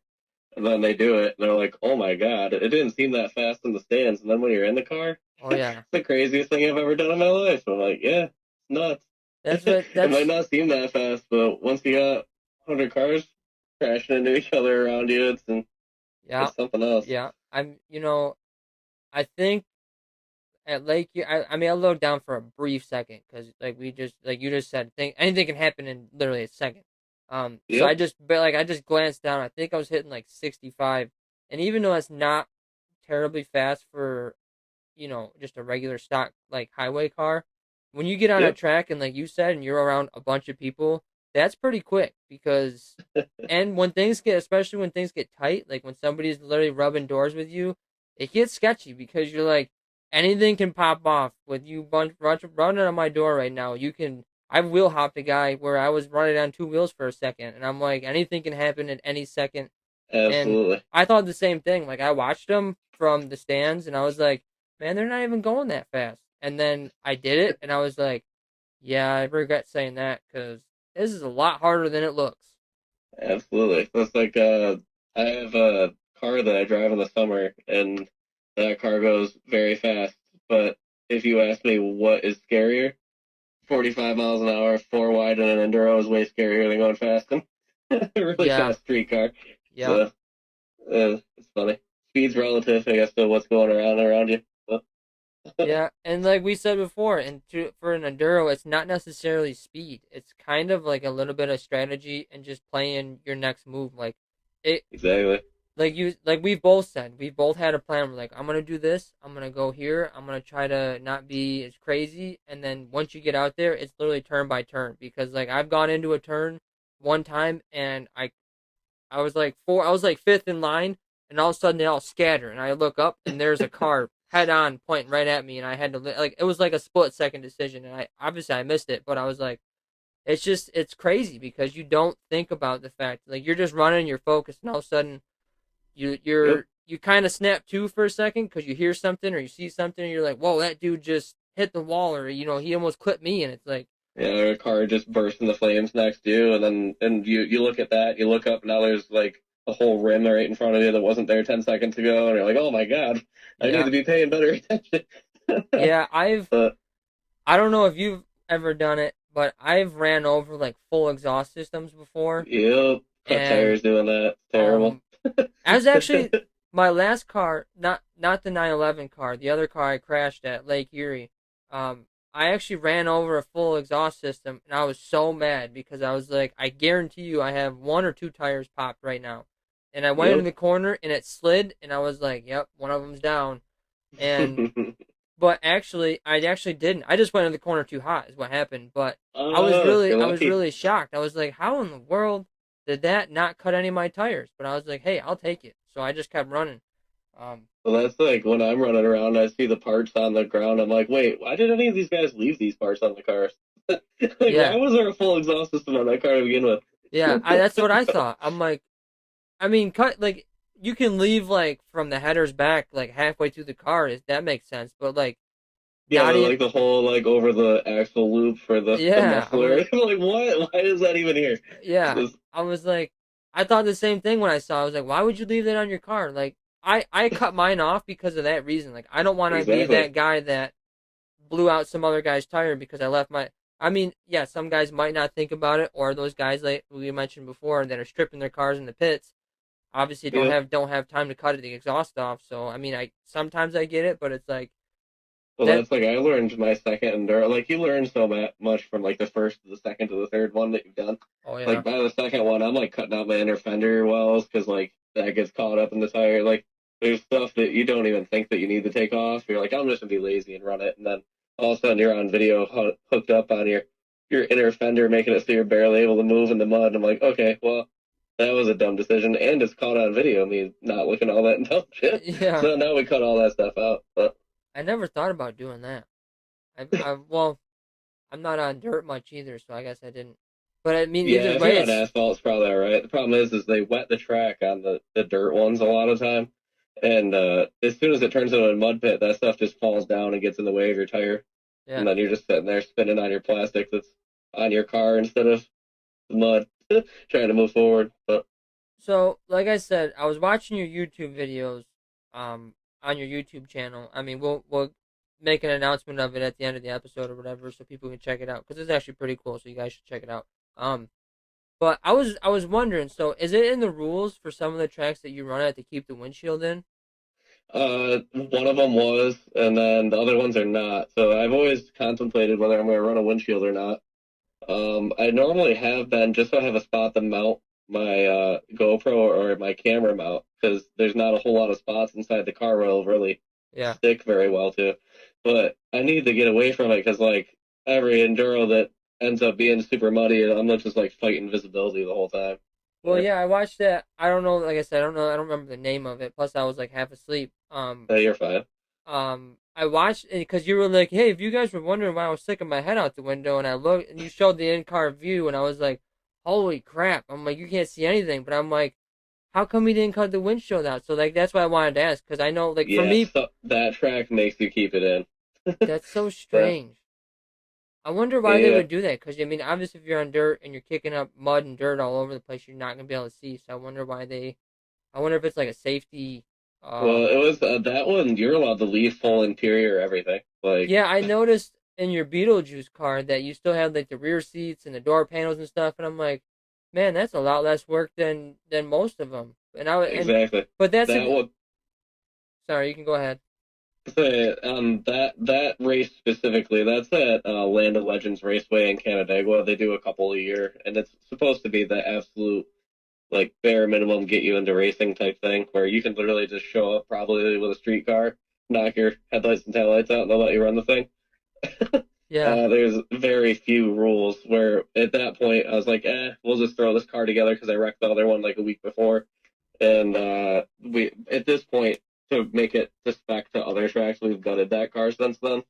And then they do it, and they're like, "Oh my god, it didn't seem that fast in the stands." And then when you're in the car, oh it's yeah, the craziest thing I've ever done in my life. I'm like, "Yeah, it's nuts." that's what It might that's not seem that fast, but once you got 100 cars crashing into each other around you, yeah it's something else. yeah. I think at Lake, I mean, I load down for a brief second because like we just like you just said, anything can happen in literally a second. So Yep. I just glanced down. I think I was hitting like 65, and even though it's not terribly fast for just a regular stock like highway car, when you get on a Yep. track and like you said, and you're around a bunch of people, that's pretty quick because, and when things get, especially when things get tight, like when somebody's literally rubbing doors with you, it gets sketchy because you're like, anything can pop off with you running on my door right now. I wheel hopped a guy where I was running on two wheels for a second, and I'm like, anything can happen at any second. And Absolutely. I thought the same thing. Like I watched them from the stands, and I was like, man, they're not even going that fast. And then I did it, and I was like, yeah, I regret saying that because this is a lot harder than it looks. Absolutely. That's like I have a car that I drive in the summer, and that car goes very fast. But if you ask me what is scarier, 45 miles an hour, four wide in an Enduro is way scarier than going fast in a really Yeah, fast street car. yeah, So it's funny. Speed's relative, I guess, to what's going around you. So, yeah. And like we said before, for an enduro, it's not necessarily speed. It's kind of like a little bit of strategy and just playing your next move. Like it, exactly. like we've both said, we've both had a plan. We're like, I'm gonna do this. I'm gonna go here. I'm gonna try to not be as crazy. And then once you get out there, it's literally turn by turn. Because like I've gone into a turn one time and I was like I was like fifth in line, and all of a sudden they all scatter, and I look up and there's a car head on pointing right at me, and I had to like it was like a split second decision, and I missed it, but I was like, it's crazy because you don't think about the fact like you're just running, you're focused, and all of a sudden Yep. you kind of snap to for a second because you hear something or you see something, and you're like, whoa, that dude just hit the wall, or he almost clipped me, and it's like, Yeah, or a car just burst into flames next to you, and then you look at that, you look up, now there's like a whole rim right in front of you that wasn't there 10 seconds ago, and you're like, oh my God, I need yeah, to be paying better attention. yeah. But I don't know if you've ever done it, but I've ran over like full exhaust systems before, yep, cut and tires doing that. Terrible. um, I was actually my last car, not the 911 car, the other car I crashed at Lake Erie. I actually ran over a full exhaust system, and I was so mad because I was like, I guarantee you, I have one or two tires popped right now. And I went into Yep. the corner, and it slid, and I was like, yep, one of them's down. And but actually, I actually didn't. I just went in the corner too hot, is what happened. But Oh, you're I was lucky. really shocked. I was like, how in the world did that not cut any of my tires? But I was like, hey, I'll take it. So I just kept running. Um, Well, that's like when I'm running around, I see the parts on the ground. I'm like, wait, why did any of these guys leave these parts on the cars? Like, why yeah, was there a full exhaust system on that car to begin with? yeah. That's what I thought. I'm like, I mean, cut like you can leave like from the headers back like halfway through the car. That makes sense. But like Yeah, not even, like the whole like over the axle loop for the yeah. muffler. I'm like, what? Why is that even here? Yeah, Just, I was like, I thought the same thing when I saw. I was like, why would you leave that on your car? Like, I cut mine off because of that reason. Like, I don't want to be exactly. that guy that blew out some other guy's tire because I left my. I mean, yeah, some guys might not think about it, or those guys like we mentioned before that are stripping their cars in the pits. Obviously, Yep. don't have time to cut the exhaust off. So, I mean, I sometimes I get it, but it's like Well, that. that's like I learned my second enduro. Like you learn so much from like the first to the second to the third one that you've done. Oh yeah, Like by the second one, I'm like cutting out my inner fender wells because like that gets caught up in the tire. Like there's stuff that you don't even think that you need to take off. You're like, I'm just gonna be lazy and run it, and then all of a sudden you're on video hooked up on your inner fender, making it so you're barely able to move in the mud. I'm like, okay, well. That was a dumb decision, and it's caught on video. Me not looking all that intelligent. yeah. So now we cut all that stuff out. But I never thought about doing that. Well, I'm not on dirt much either, so I guess I didn't. But I mean, yeah, either if way, you're on it's asphalt, it's probably all right. The problem is they wet the track on the dirt ones a lot of time, and as soon as it turns into a mud pit, that stuff just falls down and gets in the way of your tire, and yeah. then you're just sitting there spinning on your plastic that's on your car instead of the mud, trying to move forward. But So, like I said, I was watching your YouTube videos, on your YouTube channel. I mean, we'll make an announcement of it at the end of the episode or whatever, so people can check it out because it's actually pretty cool. So you guys should check it out. Um, but I was wondering, so is it in the rules for some of the tracks that you run at to keep the windshield in? one of them was, and then the other ones are not. So I've always contemplated whether I'm going to run a windshield or not. I normally have been just so I have a spot to mount my GoPro or my camera mount because there's not a whole lot of spots inside the car where it'll really Yeah. stick very well to. But I need to get away from it because like every enduro that ends up being super muddy, I'm not just like fighting visibility the whole time. Well, yeah, I watched that. I don't know. Like I said, I don't know. I don't remember the name of it. Plus, I was like half asleep. You're fine. I watched it because you were like, "Hey, if you guys were wondering why I was sticking my head out the window," and I looked, and you showed the in-car view, and I was like, "Holy crap!" I'm like, "You can't see anything," but I'm like, "How come he didn't cut the windshield out?" So like, that's why I wanted to ask because I know, like, for Yeah, me, so that track makes you keep it in. that's so That, strange. I wonder why they yeah. would do that. Because I mean, obviously, if you're on dirt and you're kicking up mud and dirt all over the place, you're not gonna be able to see. So I wonder why they. I wonder if it's like a safety. Well, it was that one. You're allowed to leave full interior everything. Like, Yeah, I noticed in your Beetlejuice car that you still had like the rear seats and the door panels and stuff, and I'm like, man, that's a lot less work than most of them. exactly. But that's That a one. sorry, you can go ahead. That race specifically, that's at Land of Legends Raceway in Canandaigua. They do a couple a year, and it's supposed to be the absolute like bare minimum get you into racing type thing, where you can literally just show up probably with a street car, knock your headlights and taillights out, and they'll let you run the thing. Yeah, There's very few rules where at that point I was like, we'll just throw this car together because I wrecked the other one like a week before. And we at this point to make it to spec to other tracks, we've gutted that car since then.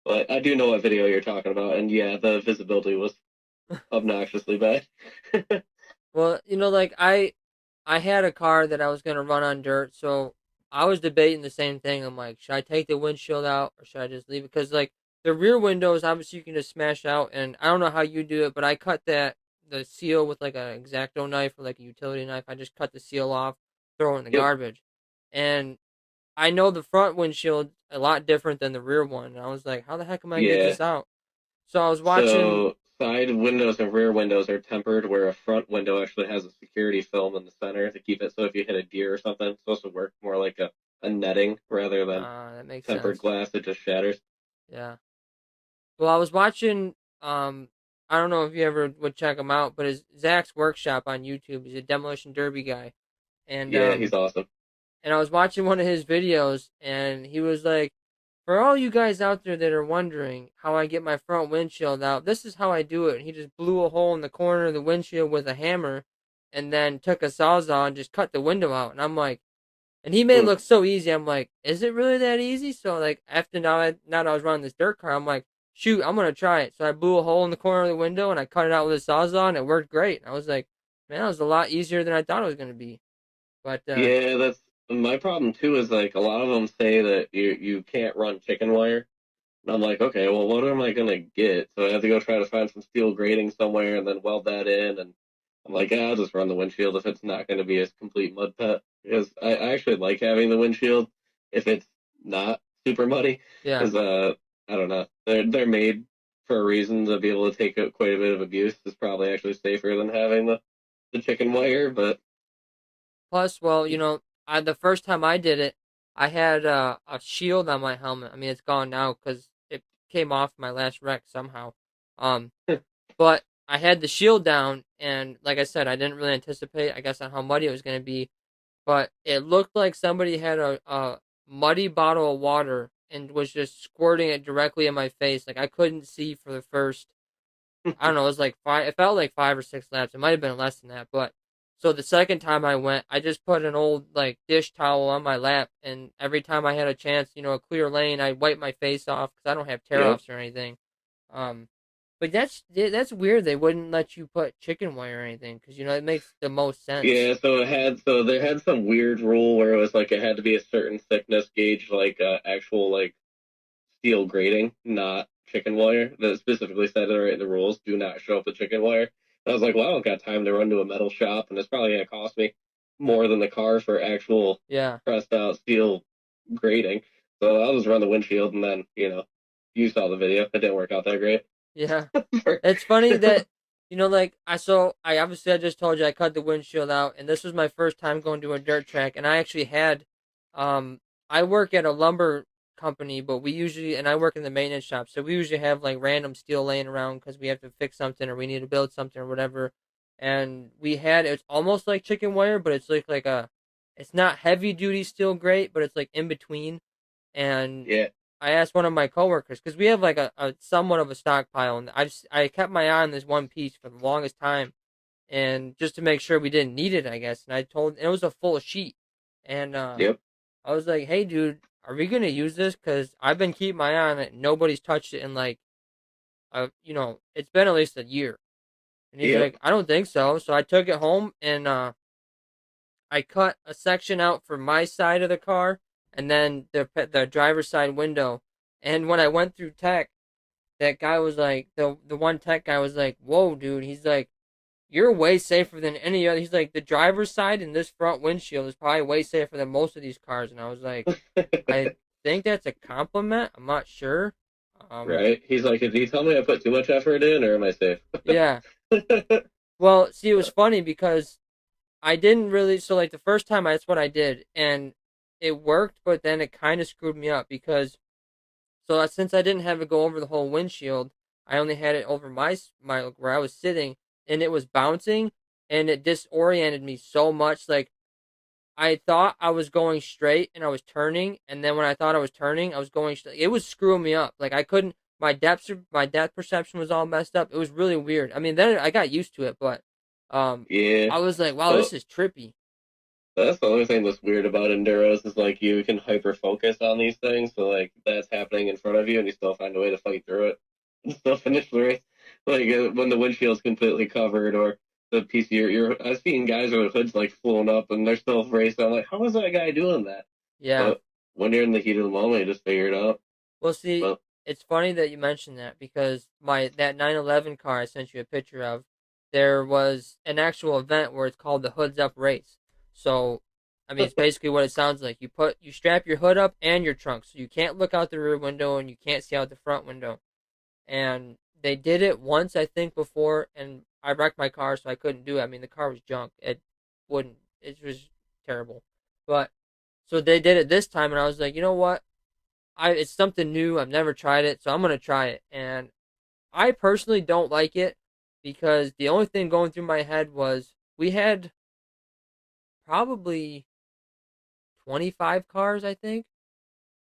But I do know what video you're talking about, and yeah, the visibility was obnoxiously bad. well, like I had a car that I was gonna run on dirt, so I was debating the same thing. I'm like, should I take the windshield out or should I just leave it? Because like the rear windows, obviously you can just smash out, and I don't know how you do it, but I cut the seal with like an X-Acto knife or like a utility knife. I just cut the seal off, throw it in the Yep. garbage, and I know the front windshield a lot different than the rear one. And I was like, how the heck am I gonna get Yeah. this out? So I was watching. So side windows and rear windows are tempered, where a front window actually has a security film in the center to keep it. So if you hit a deer or something, it's supposed to work more like a netting rather than That makes tempered sense. glass that just shatters. Yeah. Well, I was watching. I don't know if you ever would check him out, but it's Zach's Workshop on YouTube. He's a demolition derby guy, and Yeah, he's awesome. I was watching one of his videos, and he was like, "For all you guys out there that are wondering how I get my front windshield out, this is how I do it." And he just blew a hole in the corner of the windshield with a hammer, and then took a sawzall and just cut the window out. And I'm like, and he made it Hmm. look so easy. I'm like, is it really that easy? So like after now that I was running this dirt car, I'm like, shoot, I'm gonna try it. So I blew a hole in the corner of the window and I cut it out with a sawzall and it worked great. I was like, man, that was a lot easier than I thought it was gonna be. But Yeah, that's my problem too. Is like a lot of them say that you can't run chicken wire. And I'm like, okay, well, what am I gonna get? So I have to go try to find some steel grating somewhere and then weld that in. And I'm like, I'll just run the windshield if it's not going to be a complete mud pit. Because I actually like having the windshield if it's not super muddy. yeah. Because I don't know, they're made for a reason to be able to take quite a bit of abuse. It's probably actually safer than having the chicken wire. But Plus, well, the first time I did it, I had a shield on my helmet. I mean, it's gone now because it came off my last wreck somehow. Um, but I had the shield down, and like I said, I didn't really anticipate, I guess, on how muddy it was going to be. But it looked like somebody had a muddy bottle of water and was just squirting it directly in my face. Like I couldn't see for the first, I don't know, it was like five. It felt like 5 or 6 laps. It might have been less than that, but so the second time I went, I just put an old like dish towel on my lap, and every time I had a chance, a clear lane, I wipe my face off because I don't have tear yep. offs or anything. Um, but that's weird. They wouldn't let you put chicken wire or anything because it makes the most sense. Yeah, so they had some weird rule where it was like it had to be a certain thickness gauge, like actual like steel grating, not chicken wire. That specifically said it right in the rules. Do not show up with chicken wire. And I was like, well, I don't got time to run to a metal shop, and it's probably gonna cost me more than the car for actual Yeah, pressed out steel grating. So I'll just run the windshield, and then you saw the video. It didn't work out that great. yeah. It's funny that like I obviously I just told you I cut the windshield out, and this was my first time going to a dirt track, and I actually had, I work at a lumber company, but we usually, and I work in the maintenance shop, so we usually have like random steel laying around because we have to fix something or we need to build something or whatever. And it's almost like chicken wire, but it's it's not heavy duty steel grate, but it's like in between. And Yeah. I asked one of my coworkers because we have like a somewhat of a stockpile, and I kept my eye on this one piece for the longest time, and just to make sure we didn't need it, I guess. And it was a full sheet, and Yep. I was like, "Hey, dude, are we gonna use this? Because I've been keeping my eye on it. And nobody's touched it in like, it's been at least a year." And he's Yep. like, "I don't think so." So I took it home and I cut a section out for my side of the car, and then the driver's side window. And when I went through tech, that guy was like, the one tech guy was like, "Whoa, dude!" He's like, "You're way safer than any other." He's like, "The driver's side and this front windshield is probably way safer than most of these cars." And I was like, I think that's a compliment. I'm not sure. Right? He's like, did he tell me I put too much effort in, or am I safe? Yeah. Well, see, it was funny because I didn't really. So, like, the first time, that's what I did. And it worked, but then it kind of screwed me up because, since I didn't have it go over the whole windshield, I only had it over my where I was sitting, and it was bouncing, and it disoriented me so much. Like, I thought I was going straight and I was turning, and then when I thought I was turning, I was going straight. It was screwing me up. Like, I couldn't. My depth perception was all messed up. It was really weird. I mean, then I got used to it, but Yeah. I was like, wow, this is trippy. That's the only thing that's weird about enduros is like you can hyper focus on these things, so like that's happening in front of you, and you still find a way to fight through it and still finish the race. Like when the windshield's completely covered, or the piece of I've seen guys with hoods like flown up and they're still racing. I'm like, how is that guy doing that? Yeah. But when you're in the heat of the moment, you just figure it out. Well, see, Well, it's funny that you mentioned that because that 911 car I sent you a picture of, there was an actual event where it's called the Hoods Up Race. So, I mean, it's basically what it sounds like. You strap your hood up and your trunk, so you can't look out the rear window and you can't see out the front window. And they did it once, I think, before, and I wrecked my car, so I couldn't do it. I mean, the car was junk. It was terrible. But, so they did it this time, and I was like, you know what? It's something new. I've never tried it, so I'm going to try it. And I personally don't like it because the only thing going through my head was we had probably 25 cars, I think,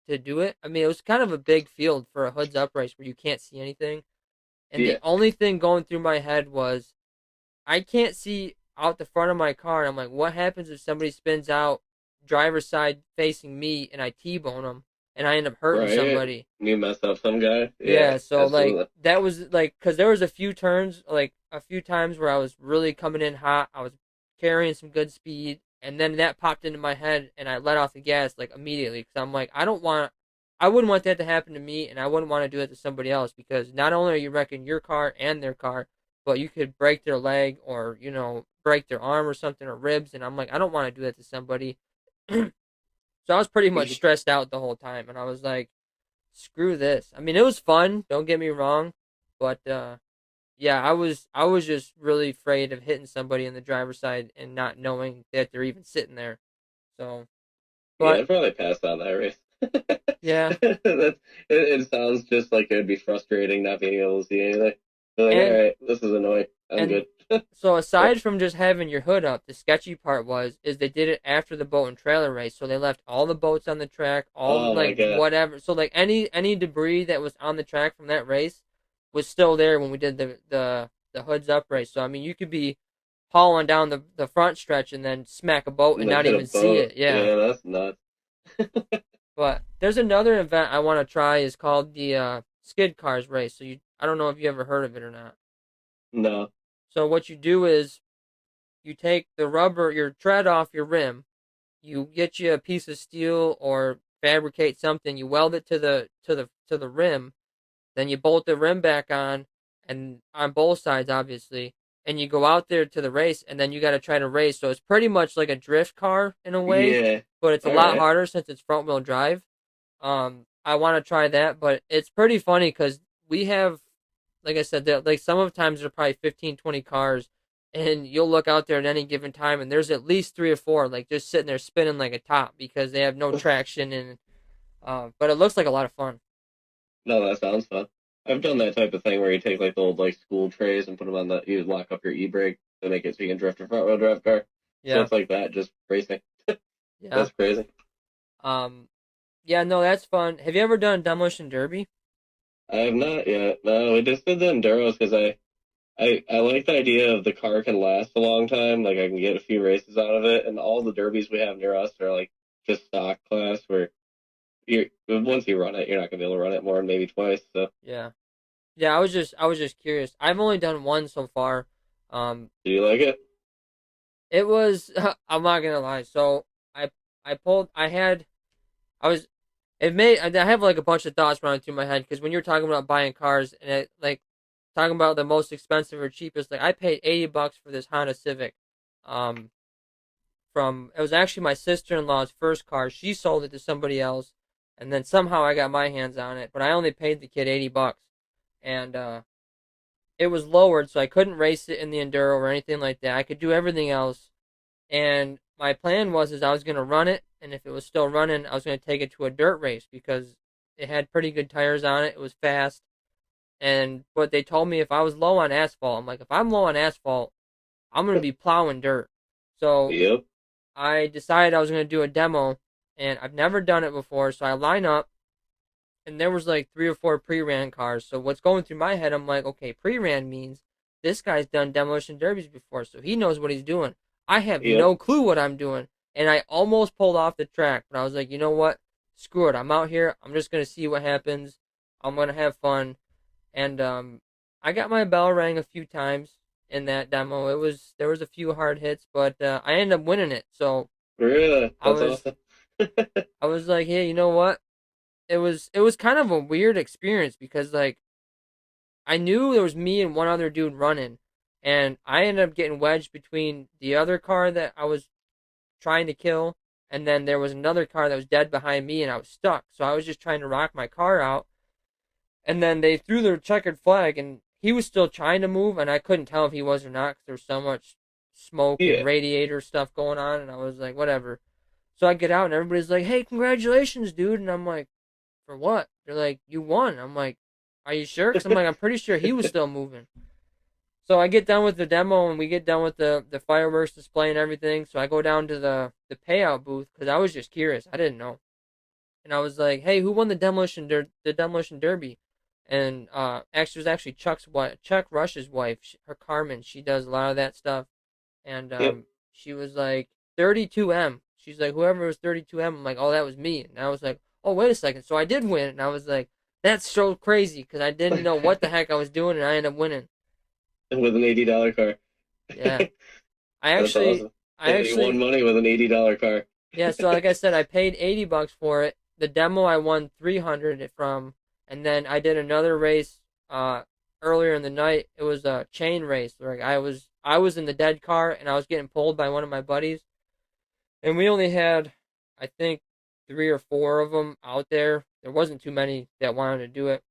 to do it. I mean, it was kind of a big field for a hoods up race where you can't see anything. And yeah. the only thing going through my head was I can't see out the front of my car. And I'm like, what happens if somebody spins out driver's side facing me and I T-bone them and I end up hurting somebody? You mess up some guy. Yeah, so absolutely. like that was like because there was a few turns, like a few times where I was really coming in hot. I was carrying some good speed, and then that popped into my head, and I let off the gas like immediately because I'm like, I wouldn't want that to happen to me, and I wouldn't want to do it to somebody else because not only are you wrecking your car and their car, but you could break their leg or break their arm or something or ribs, and I'm like, I don't want to do that to somebody. So I was pretty much stressed out the whole time, and I was like, screw this. I mean, it was fun. Don't get me wrong, but yeah, I was just really afraid of hitting somebody in the driver's side and not knowing that they're even sitting there. So, Yeah, but I'd probably pass on that race. yeah, It sounds just like it'd be frustrating not being able to see anything. They're like, and all right, this is annoying. I'm good. so aside from just having your hood up, the sketchy part is they did it after the boat and trailer race. So they left all the boats on the track, all Oh my God. whatever. So like any debris that was on the track from that race was still there when we did the hoods up race. So I mean, you could be hauling down the front stretch and then smack a boat and Like not hit a even see boat. it. Yeah. Yeah, that's nuts. But there's another event I want to try. Is called the skid cars race. So I don't know if you ever heard of it or not. No. So what you do is you take your tread off your rim, you get you a piece of steel or fabricate something, you weld it to the rim, then you bolt the rim back on, and on both sides obviously, and you go out there to the race, and then you got to try to race. So it's pretty much like a drift car in a way, Yeah. but it's a All lot right. harder since it's front wheel drive. I want to try that, but it's pretty funny because we have, like I said, like some of the times there are probably 15, 20 cars, and you'll look out there at any given time, and there's at least 3 or 4 like just sitting there spinning like a top because they have no traction, and But it looks like a lot of fun. No, that sounds fun. I've done that type of thing where you take like the old like school trays and put them on you lock up your e-brake to make it so you can drift a front wheel drive car. So Yeah, it's like that, just racing. yeah. That's crazy. Um, yeah, no, that's fun. Have you ever done demolition derby? I have not yet. No, we just did the Enduros because I like the idea of the car can last a long time. Like I can get a few races out of it, and all the derbies we have near us are like just stock class where you once you run it, you're not gonna be able to run it more than maybe twice. So Yeah, yeah. I was just curious. I've only done one so far. Um, do you like it? it was. I'm not gonna lie. So I pulled. I had. I was. It made. I have like a bunch of thoughts running through my head because when you're talking about buying cars and like talking about the most expensive or cheapest, like I paid $80 for this Honda Civic. Um, from it was actually my sister-in-law's first car. She sold it to somebody else, and then somehow I got my hands on it. But I only paid the kid $80, and it was lowered, so I couldn't race it in the enduro or anything like that. I could do everything else, and my plan was is I was gonna run it, and if it was still running, I was gonna take it to a dirt race because it had pretty good tires on it. It was fast, and but they told me if I was low on asphalt, I'm like if I'm low on asphalt, I'm gonna be plowing dirt. So Yep. I decided I was going to do a demo, and I've never done it before. So I line up, and there was like 3 or 4 pre-ran cars. So what's going through my head, I'm like, okay, pre-ran means this guy's done demolition derbies before, so he knows what he's doing. I have Yep. no clue what I'm doing, and I almost pulled off the track, but I was like, you know what? Screw it. I'm out here. I'm just going to see what happens. I'm going to have fun, and I got my bell rang a few times in that demo. There was a few hard hits, but I ended up winning it. So Really? I That's was awesome. I was like, hey, you know what? It was kind of a weird experience because like I knew there was me and one other dude running, and I ended up getting wedged between the other car that I was trying to kill, and then there was another car that was dead behind me, and I was stuck. So I was just trying to rock my car out, and then they threw their checkered flag, and he was still trying to move, and I couldn't tell if he was or not because there was so much smoke and Yeah. radiator stuff going on, and I was like, whatever. So I get out, and everybody's like, hey, congratulations, dude, and I'm like, for what? They're like, you won. I'm like, are you sure? Because I'm like, I'm pretty sure he was still moving. So I get done with the demo and we get done with the fireworks display and everything. So I go down to the payout booth because I was just curious. I didn't know. And I was like, hey, who won the demolition derby? And actually, it was actually Chuck Rush's wife, her Carmen. She does a lot of that stuff. And Yep. she was like 32M. She's like, whoever was 32M. I'm like, oh, that was me. And I was like, oh, wait a second. So I did win. And I was like, that's so crazy because I didn't know what the heck I was doing, and I ended up winning. With an $80 car. Yeah, I That's actually, awesome. I Yeah, you won actually, money with an $80 car. yeah. So like I said, I paid $80 for it. The demo I won 300 from, and then I did another race earlier in the night. It was a chain race. Like I was in the dead car, and I was getting pulled by one of my buddies, and we only had, I think, 3 or 4 of them out there. There wasn't too many that wanted to do it.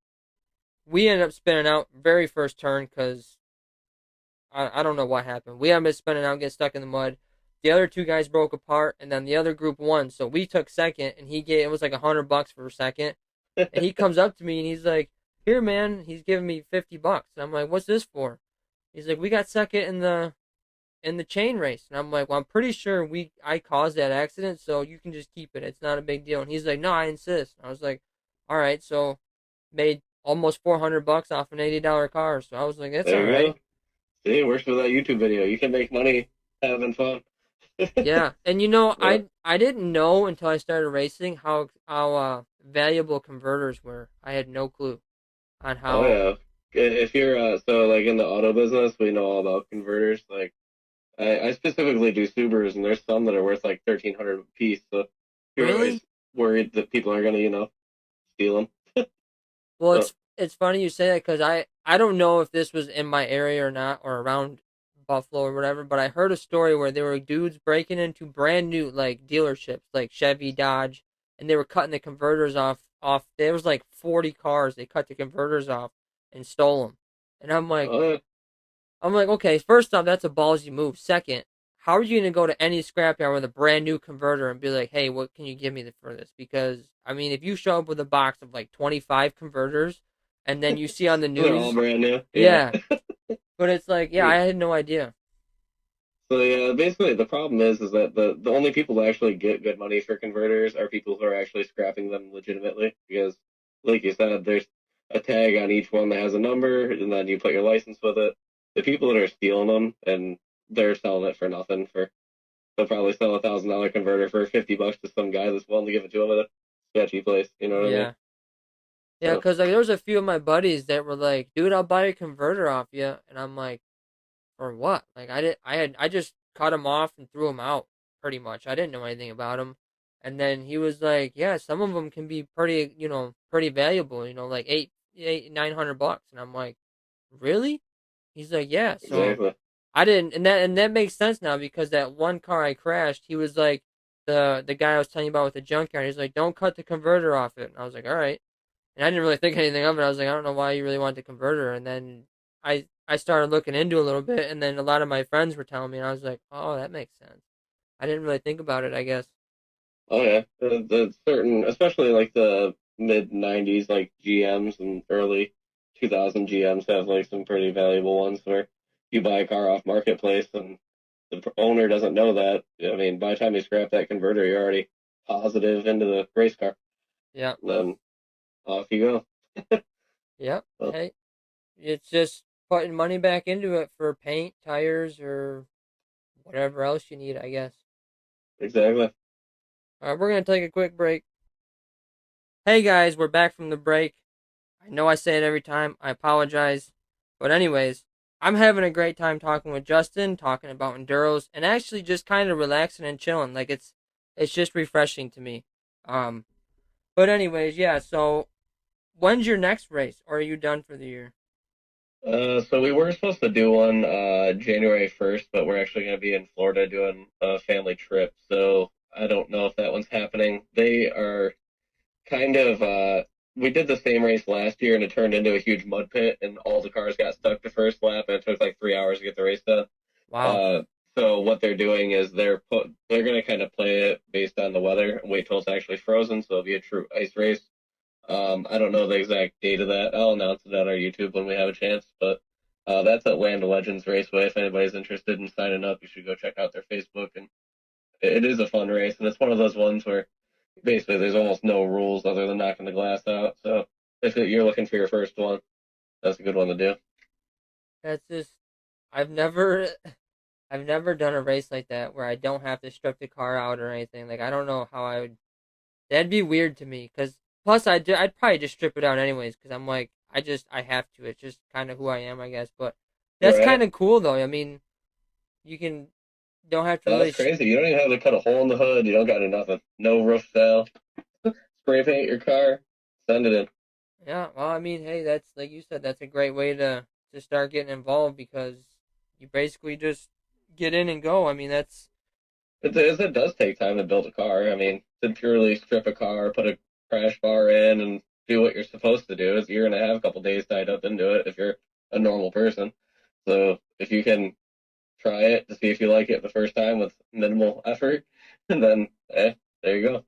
We ended up spinning out very first turn because I don't know what happened. We ended up spinning out, get stuck in the mud. The other 2 guys broke apart, and then the other group won. So we took second, and he gave it was like $100 for a second. And he comes up to me and he's like, "Here, man." He's giving me $50, and I'm like, "What's this for?" He's like, "We got second in the chain race," and I'm like, "Well, I'm pretty sure I caused that accident, so you can just keep it. It's not a big deal." And he's like, "No, I insist." And I was like, "All right." So made almost $400 off an $80 car. So I was like, "That's all There you right." go. See, it works with that YouTube video. You can make money having fun. Yeah, and you know, Yeah. I didn't know until I started racing how valuable converters were. I had no clue on Oh how. yeah. If you're so like in the auto business, we know all about converters. Like I specifically do Subarus, and there's some that are worth like 1,300 a piece. So you're always Really? worried that people are gonna, steal them. Well, So it's funny you say that because I don't know if this was in my area or not or around Buffalo or whatever, but I heard a story where there were dudes breaking into brand new like dealerships like Chevy, Dodge, and they were cutting the converters off. There was like 40 cars. They cut the converters off and stole them. And oh, I'm like, okay, first off, that's a ballsy move. Second, how are you going to go to any scrapyard with a brand new converter and be like, hey, what can you give me for this? Because, I mean, if you show up with a box of like 25 converters and then you see on the They're all news, brand new. yeah. But it's like, yeah, I had no idea. So yeah, basically the problem is that the only people that actually get good money for converters are people who are actually scrapping them legitimately because, like you said, there's a tag on each one that has a number, and then you put your license with it. The people that are stealing them and they're selling it for nothing. They'll probably sell $1,000 converter for $50 to some guy that's willing to give it to him at a sketchy place. You know what I mean? Yeah. Yeah, because like there was a few of my buddies that were like, dude, I'll buy a converter off you. And I'm like, for what? Like I just cut him off and threw him out pretty much. I didn't know anything about him. And then he was like, yeah, some of them can be pretty, pretty valuable, like $900. And I'm like, really? He's like, yeah. So Exactly. I didn't, and that makes sense now because that one car I crashed, he was like, the guy I was telling you about with the junkyard, he's like, don't cut the converter off it. And I was like, all right. And I didn't really think anything of it. I was like, I don't know why you really want the converter. And then I started looking into it a little bit, and then a lot of my friends were telling me, and I was like, oh, that makes sense. I didn't really think about it, I guess. Oh yeah, the certain, especially like the mid '90s, like GMs and early 2000 GMs have like some pretty valuable ones where you buy a car off marketplace and the owner doesn't know that. I mean, by the time you scrap that converter, you're already positive into the race car. Yeah. Then off you go. Yep. Well, Hey, it's just putting money back into it for paint, tires, or whatever else you need, I guess. exactly. All right, we're going to take a quick break. Hey, guys, we're back from the break. I know I say it every time. I apologize. But anyways, I'm having a great time talking with Justin, talking about enduros, and actually just kind of relaxing and chilling. Like it's just refreshing to me. Um, but anyways, yeah. So when's your next race, or are you done for the year? So we were supposed to do one January 1st, but we're actually going to be in Florida doing a family trip. So I don't know if that one's happening. They are kind of we did the same race last year and it turned into a huge mud pit and all the cars got stuck the first lap and it took like 3 hours to get the race done. Wow. Uh, so what they're doing is they're going to kind of play it based on the weather and wait till it's actually frozen, so it'll be a true ice race. I don't know the exact date of that. I'll announce it on our YouTube when we have a chance, but that's at Land of Legends Raceway. If anybody's interested in signing up, you should go check out their Facebook. And it is a fun race, and it's one of those ones where basically there's almost no rules other than knocking the glass out. So if you're looking for your first one, that's a good one to do. That's just I've never I've never done a race like that where I don't have to strip the car out or anything. Like I don't know how I would. That'd be weird to me. Cause plus I'd probably just strip it out anyways. Cause I'm like I have to. It's just kind of who I am, I guess. But that's Right? kind of cool though. I mean, you can don't have to really. That's crazy. You don't even have to cut a hole in the hood. You don't got to do nothing. No roof cell. Spray paint your car. Send it in. Yeah. Well, I mean, hey, that's like you said. That's a great way to start getting involved because you basically just get in and go. I mean, that's It does take time to build a car. I mean, to purely strip a car, put a crash bar in, and do what you're supposed to do, is you're going to have a couple days tied up into it if you're a normal person. So if you can try it to see if you like it the first time with minimal effort, and then there you go.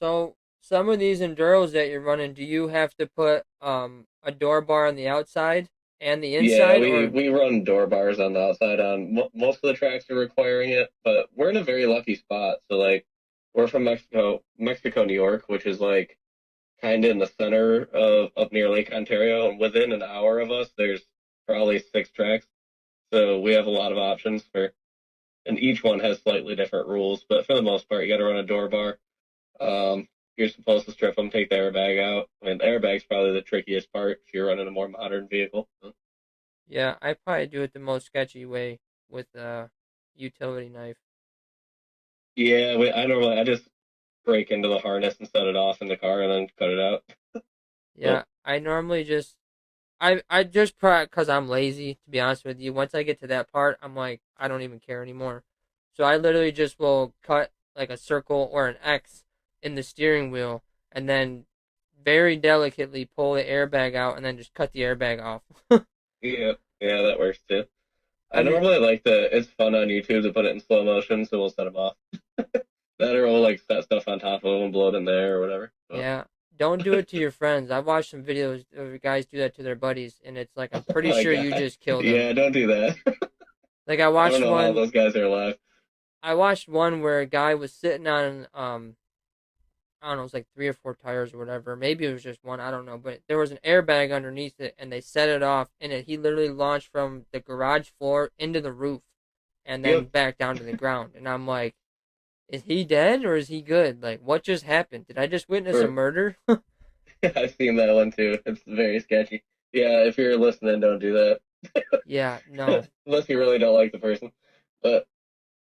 so. Some of these enduros that you're running, do you have to put a door bar on the outside and the Yeah, inside, we or we run door bars on the outside on most of the tracks are requiring it, but we're in a very lucky spot. So like, we're from Mexico, New York, which is like kind of in the center of up near Lake Ontario, and within an hour of us, there's probably 6 tracks. So we have a lot of options and each one has slightly different rules, but for the most part, you got to run a door bar. Um, you're supposed to strip them, take the airbag out. I mean, the airbag's probably the trickiest part if you're running a more modern vehicle. yeah, I probably do it the most sketchy way with a utility knife. Yeah, I just break into the harness and set it off in the car and then cut it out. But Yeah, I normally just I just because I'm lazy to be honest with you. Once I get to that part, I'm like I don't even care anymore. So I literally just will cut like a circle or an X in the steering wheel and then very delicately pull the airbag out and then just cut the airbag off. yeah, yeah, that works too. I normally like it's fun on YouTube to put it in slow motion, so we'll set them off. That or we'll like set stuff on top of them and blow it in there or whatever. But, Yeah. Don't do it to your friends. I've watched some videos of guys do that to their buddies, and it's like I'm oh pretty my sure you god. just killed them. Yeah, don't do that. Like I I don't watched know how one. those guys are alive. I watched one where a guy was sitting on I don't know, it was like 3 or 4 tires or whatever. Maybe it was just one, I don't know. But there was an airbag underneath it, and they set it off, and he literally launched from the garage floor into the roof, and then Yep. back down to the ground. And I'm like, is he dead or is he good? Like, what just happened? Did I just witness a Or, murder? I've seen that one too. It's very sketchy. Yeah, if you're listening, don't do that. Yeah, no. Unless you really don't like the person. But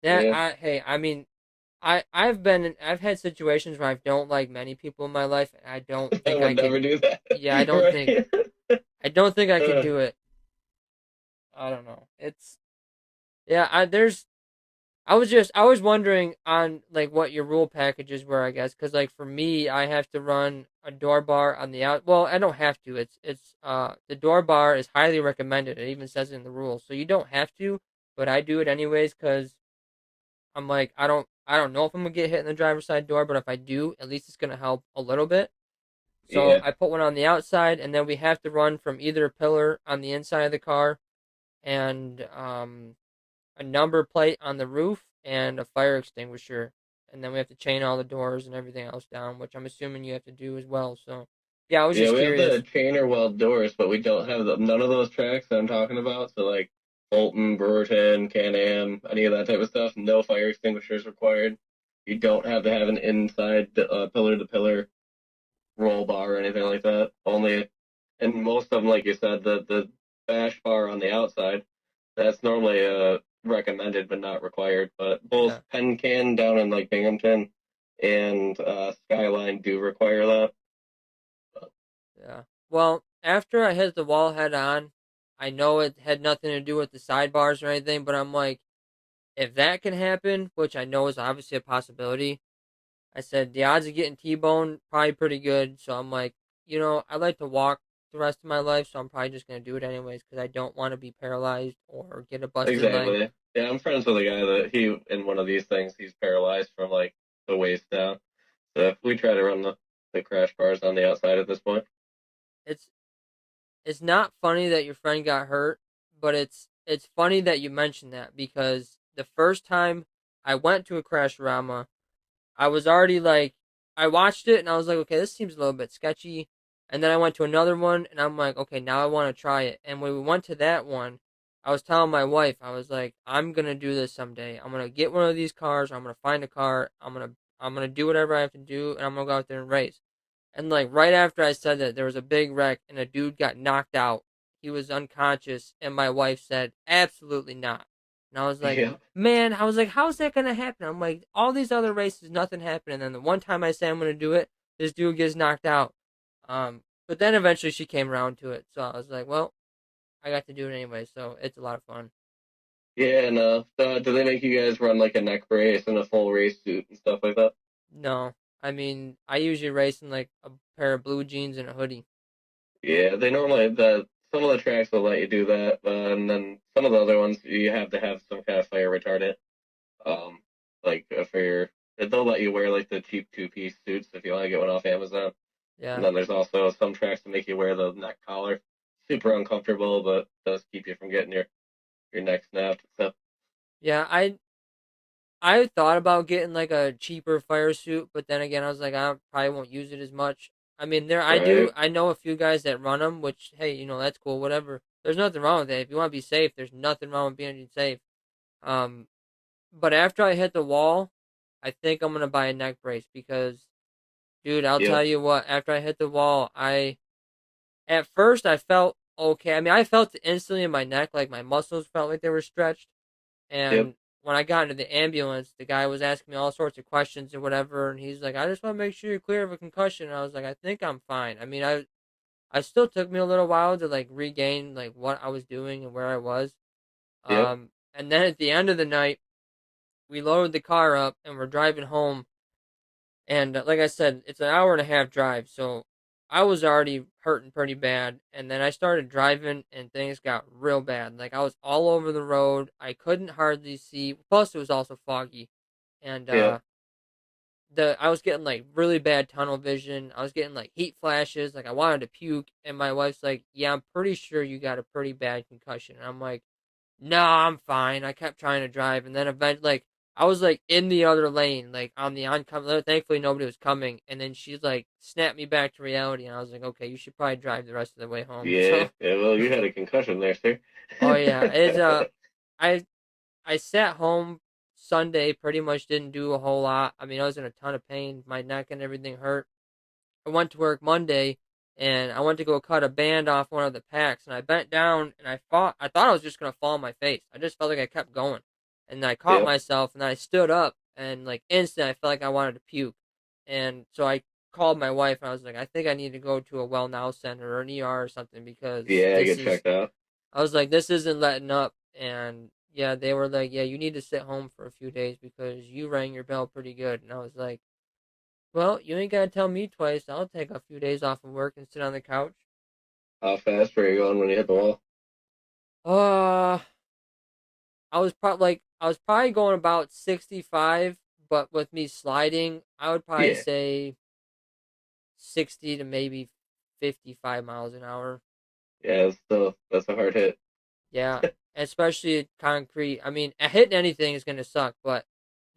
yeah, I mean, I've had situations where I don't like many people in my life, and I don't I think I would could. never do that. Yeah, Right? I don't think I could Uh, do it. I don't know. It's yeah. I was wondering on like what your rule packages were, I guess, because like for me, I have to run a door bar on the out. Well, I don't have to. It's the door bar is highly recommended. It even says it in the rules, so you don't have to, but I do it anyways because I'm like I don't know if I'm gonna get hit in the driver's side door, but if I do, at least it's gonna help a little bit. So yeah. I put one on the outside, and then we have to run from either pillar on the inside of the car and a number plate on the roof and a fire extinguisher, and then we have to chain all the doors and everything else down, which I'm assuming you have to do as well. So yeah, I was Yeah, just we have the curious. chainer weld doors, but we don't have none of those tracks that I'm talking about. So like Bolton, Brewerton, Can-Am, any of that type of stuff. No fire extinguishers required. You don't have to have an inside pillar to pillar roll bar or anything like that. Only, and most of them, like you said, the bash bar on the outside, that's normally recommended but not required. But both Yeah, Penn Can down in like Binghamton and Skyline do require that. yeah. Well, after I hit the wall head on, I know it had nothing to do with the sidebars or anything, but I'm like, if that can happen, which I know is obviously a possibility, I said the odds of getting T-boned probably pretty good. So I'm like, I like to walk the rest of my life, so I'm probably just gonna do it anyways because I don't want to be paralyzed or get a busted leg. Exactly. Yeah, I'm friends with a guy that he in one of these things he's paralyzed from like the waist down. So we try to run the crash bars on the outside at this point. It's it's not funny that your friend got hurt, but it's funny that you mentioned that because the first time I went to a Crashorama, I was already like, I watched it and I was like, okay, this seems a little bit sketchy. And then I went to another one and I'm like, okay, now I want to try it. And when we went to that one, I was telling my wife, I was like, I'm gonna do this someday. I'm gonna get one of these cars. I'm gonna find a car. I'm gonna do whatever I have to do, and I'm gonna go out there and race. And like right after I said that, there was a big wreck and a dude got knocked out. He was unconscious, and my wife said, absolutely not. And I was like, Yeah. man, I was like, how's that gonna happen? I'm like, all these other races, nothing happened. And then the one time I say I'm gonna do it, this dude gets knocked out. But then eventually she came around to it, so I was like, well, I got to do it anyway, so it's a lot of fun. Yeah, and do they make you guys run like a neck brace and a full race suit and stuff like that? No, I mean, I usually race in like a pair of blue jeans and a hoodie. Yeah, they normally some of the tracks will let you do that, and then some of the other ones you have to have some kind of fire retardant. Um, like for your, they'll let you wear like the cheap two-piece suits if you want to get one off Amazon. And Yeah, then there's also some tracks that make you wear the neck collar. Super uncomfortable, but does keep you from getting your neck snapped. So yeah. I thought about getting like a cheaper fire suit, but then again, I was like, I probably won't use it as much. I mean, right, I know a few guys that run them, which hey, that's cool, whatever. There's nothing wrong with it. If you want to be safe, there's nothing wrong with being safe. Um, but after I hit the wall, I think I'm gonna buy a neck brace because, dude, I'll yep, tell you what. After I hit the wall, at first I felt okay. I mean, I felt it instantly in my neck, like my muscles felt like they were stretched. yep, And when I got into the ambulance, the guy was asking me all sorts of questions and whatever, and he's like, "I just want to make sure you're clear of a concussion." And I was like, "I think I'm fine." I mean, I still took me a little while to like regain like what I was doing and where I was. yep, And then at the end of the night, we loaded the car up and we're driving home. And like I said, it's an hour and a half drive, so I was already hurting pretty bad, and then I started driving, and things got real bad. Like, I was all over the road. I couldn't hardly see. Plus, it was also foggy, and Yeah. I was getting like really bad tunnel vision. I was getting like heat flashes. Like, I wanted to puke, and my wife's like, "Yeah, I'm pretty sure you got a pretty bad concussion." And I'm like, "No, I'm fine." I kept trying to drive, and then eventually, like, I was like in the other lane, like on the oncoming. Thankfully, nobody was coming, and then she's like snapped me back to reality, and I was like, "Okay, you should probably drive the rest of the way home." Yeah. So, Yeah. Well, you had a concussion there, sir. oh yeah, I I sat home Sunday, pretty much didn't do a whole lot. I mean, I was in a ton of pain, my neck and everything hurt. I went to work Monday, and I went to go cut a band off one of the packs, and I bent down, and I thought I was just gonna fall on my face. I just felt like I kept going, and I caught Yep. myself, and then I stood up, and like instant, I felt like I wanted to puke, and so I called my wife, and I was like, I think I need to go to a well now center or an ER or something because Yeah. this Get is. checked out. I was like, this isn't letting up, and yeah, they were like, yeah, you need to sit home for a few days because you rang your bell pretty good, and I was like. Well, you ain't gotta tell me twice. I'll take a few days off of work and sit on the couch. How fast were you going when you hit the wall? Uh, I was probably going about 65, but with me sliding, I would probably Yeah. say 60 to maybe 55 miles an hour. Yeah. Still, that's a hard hit. Yeah, especially concrete. I mean, hitting anything is gonna suck, but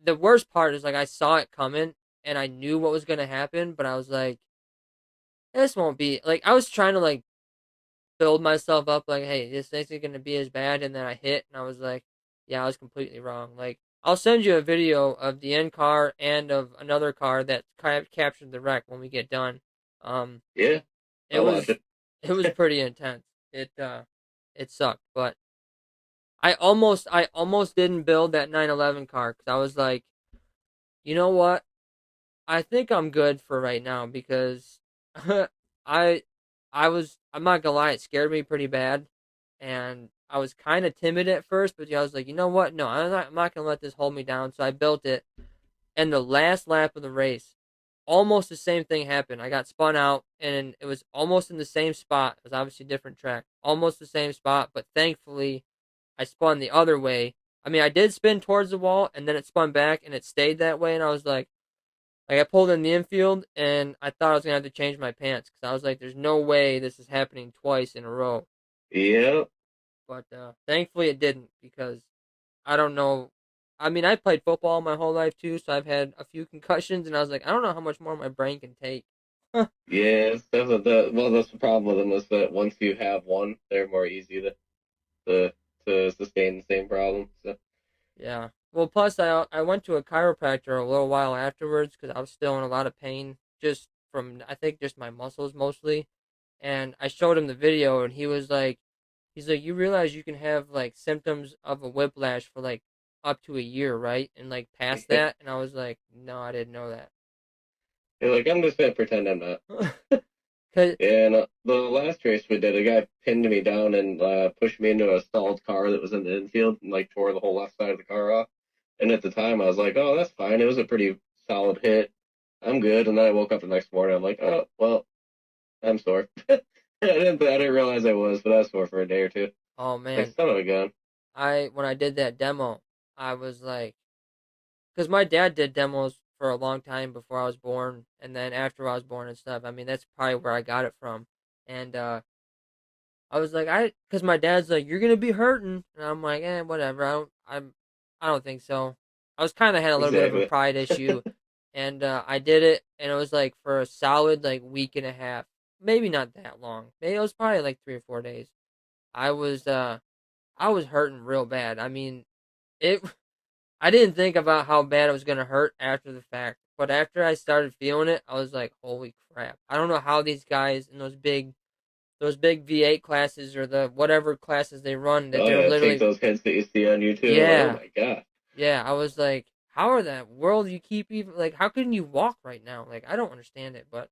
the worst part is like I saw it coming and I knew what was gonna happen, but I was like, this won't be like I was trying to like build myself up like, hey, this isn't gonna be as bad, and then I hit, and I was like, yeah, I was completely wrong. Like, I'll send you a video of the end car and of another car that kind of captured the wreck when we get done. Um, Yeah. it I'll watch was it. it was pretty intense. It sucked, but I almost didn't build that 911 car because I was like, you know what? I think I'm good for right now because I I'm not gonna lie, it scared me pretty bad, and I was kind of timid at first, but I was like, you know what? No, I'm not gonna let this hold me down. So I built it, and the last lap of the race, almost the same thing happened. I got spun out, and it was almost in the same spot. It was obviously a different track, almost the same spot, but thankfully I spun the other way. I mean, I did spin towards the wall, and then it spun back, and it stayed that way, and I was like I pulled in the infield, and I thought I was gonna have to change my pants because I was like, "There's no way this is happening twice in a row." Yeah. But thankfully, it didn't because I don't know. I mean, I played football my whole life too, so I've had a few concussions, and I was like, I don't know how much more my brain can take. Yeah. That's well, that's the problem with them is that once you have one, they're more easy to to sustain the same problem. So Yeah. Well, plus I went to a chiropractor a little while afterwards because I was still in a lot of pain, just from I think just my muscles mostly. And I showed him the video, and he's like, you realize you can have like symptoms of a whiplash for like up to a year, right? And like past that, and I was like, no, I didn't know you're like, I'm just gonna pretend I'm not. that. Cause Yeah, and the last race we did, a guy pinned me down and pushed me into a stalled car that was in the infield and like tore the whole left side of the car off. And at the time, I was like, "Oh, that's fine. It was a pretty solid hit. I'm good." And then I woke up the next morning. I'm like, "Oh, well, I'm sore." I didn't realize I was, but I was sore for a day or two. oh Like man, son of a gun. I when I did that demo, I was like, because my dad did demos for a long time before I was born, and then after I was born and stuff. I mean, that's probably where I got it from. And I was like, because my dad's like, you're gonna be hurting, and I'm like, whatever. I don't think so. I was kind of had a little bit of a Exactly. pride issue, and I did it, and it was like for a solid like week and a half, maybe not that long. Maybe it was probably like 3 or 4 days. I was uh, I was hurting real bad. I mean, it. I didn't think about how bad it was gonna hurt after the fact, but after I started feeling it, I was like, holy crap! I don't know how these guys in those big V8 classes or the whatever classes they run that Oh they're yeah, take literally those hits that you see on YouTube. I'm like, oh yeah, my god. yeah. I was like, how are that world you keep even like how can you walk right now? Like I don't understand it, but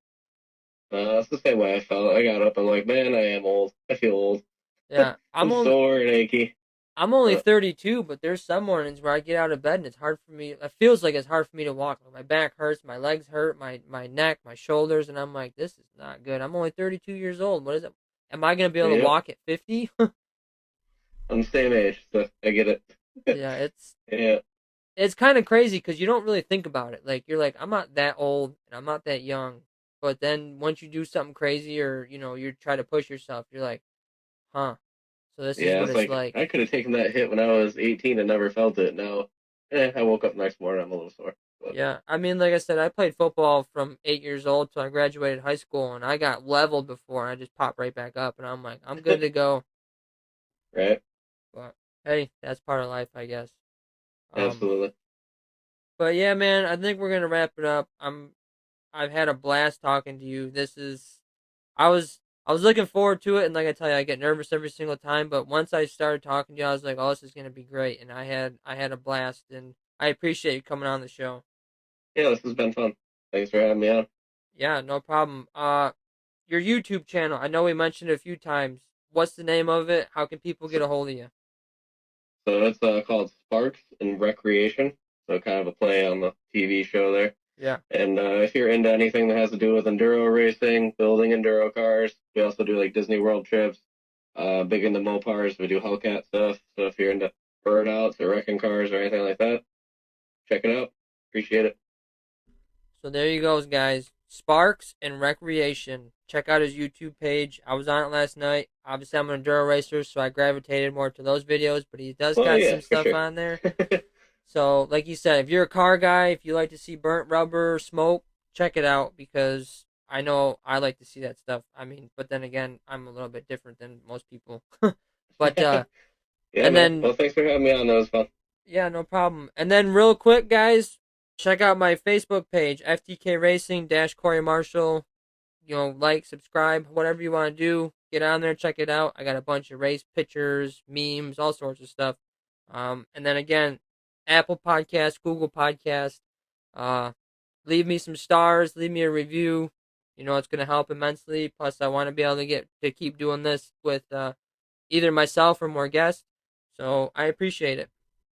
It's the same way I felt. I got up. I'm like, man, I am old. I feel old. yeah, I'm sore and achy. I'm only But 32, but there's some mornings where I get out of bed and it's hard for me. It feels like it's hard for me to walk. Like my back hurts, my legs hurt, my neck, my shoulders, and I'm like, this is not good. I'm only 32 years old. What is it? Am I gonna be able to yep, walk at 50? I'm the same age, so I get it. Yeah, Yeah, it's kind of crazy because you don't really think about it. Like you're like, I'm not that old and I'm not that young. But then once you do something crazy or you try to push yourself, you're like, huh. So this is yeah. what It's it's like like. I could have taken that hit when I was 18 and never felt it. Now, I woke up the next morning, I'm a little sore. But Yeah, I mean, like I said, I played football from 8 years old till I graduated high school, and I got leveled before, and I just popped right back up, and I'm like, I'm good to go. right, But hey, that's part of life, I guess. Um, absolutely. but yeah, man, I think we're gonna wrap it up. I've had a blast talking to you. I was, I was looking forward to it, and like I tell you, I get nervous every single time. But once I started talking to you, I was like, oh, this is gonna be great, and I had a blast, and I appreciate you coming on the show. Yeah, this has been fun. Thanks for having me on. Yeah, no problem. Your YouTube channel. I know we mentioned it a few times. What's the name of it? How can people get a hold of you? So it's called Sparks and Recreation. So kind of a play on the TV show there. Yeah. And if you're into anything that has to do with enduro racing, building enduro cars, we also do like Disney World trips. Big into Mopars, we do Hellcat stuff. So if you're into burnouts or wrecking cars or anything like that, check it out. Appreciate it. So there you go, guys. Sparks and Recreation. Check out his YouTube page. I was on it last night. Obviously, I'm an enduro racer, so I gravitated more to those videos. But he does Well, got yeah, some for stuff sure. on there. So, like you said, if you're a car guy, if you like to see burnt rubber, smoke, check it out because I know I like to see that stuff. I mean, but then again, I'm a little bit different than most people. But Yeah, and man. then Well, thanks for having me on. That was fun. yeah, no problem. And then real quick, guys, check out my Facebook page, FTK Racing dash Corey Marshall. Like, subscribe, whatever you want to do. Get on there, check it out. I got a bunch of race pictures, memes, all sorts of stuff. And then again, Apple Podcast, Google Podcast. Uh, leave me some stars, leave me a review. It's going to help immensely. Plus, I want to be able to get to keep doing this with either myself or more guests. So I appreciate it.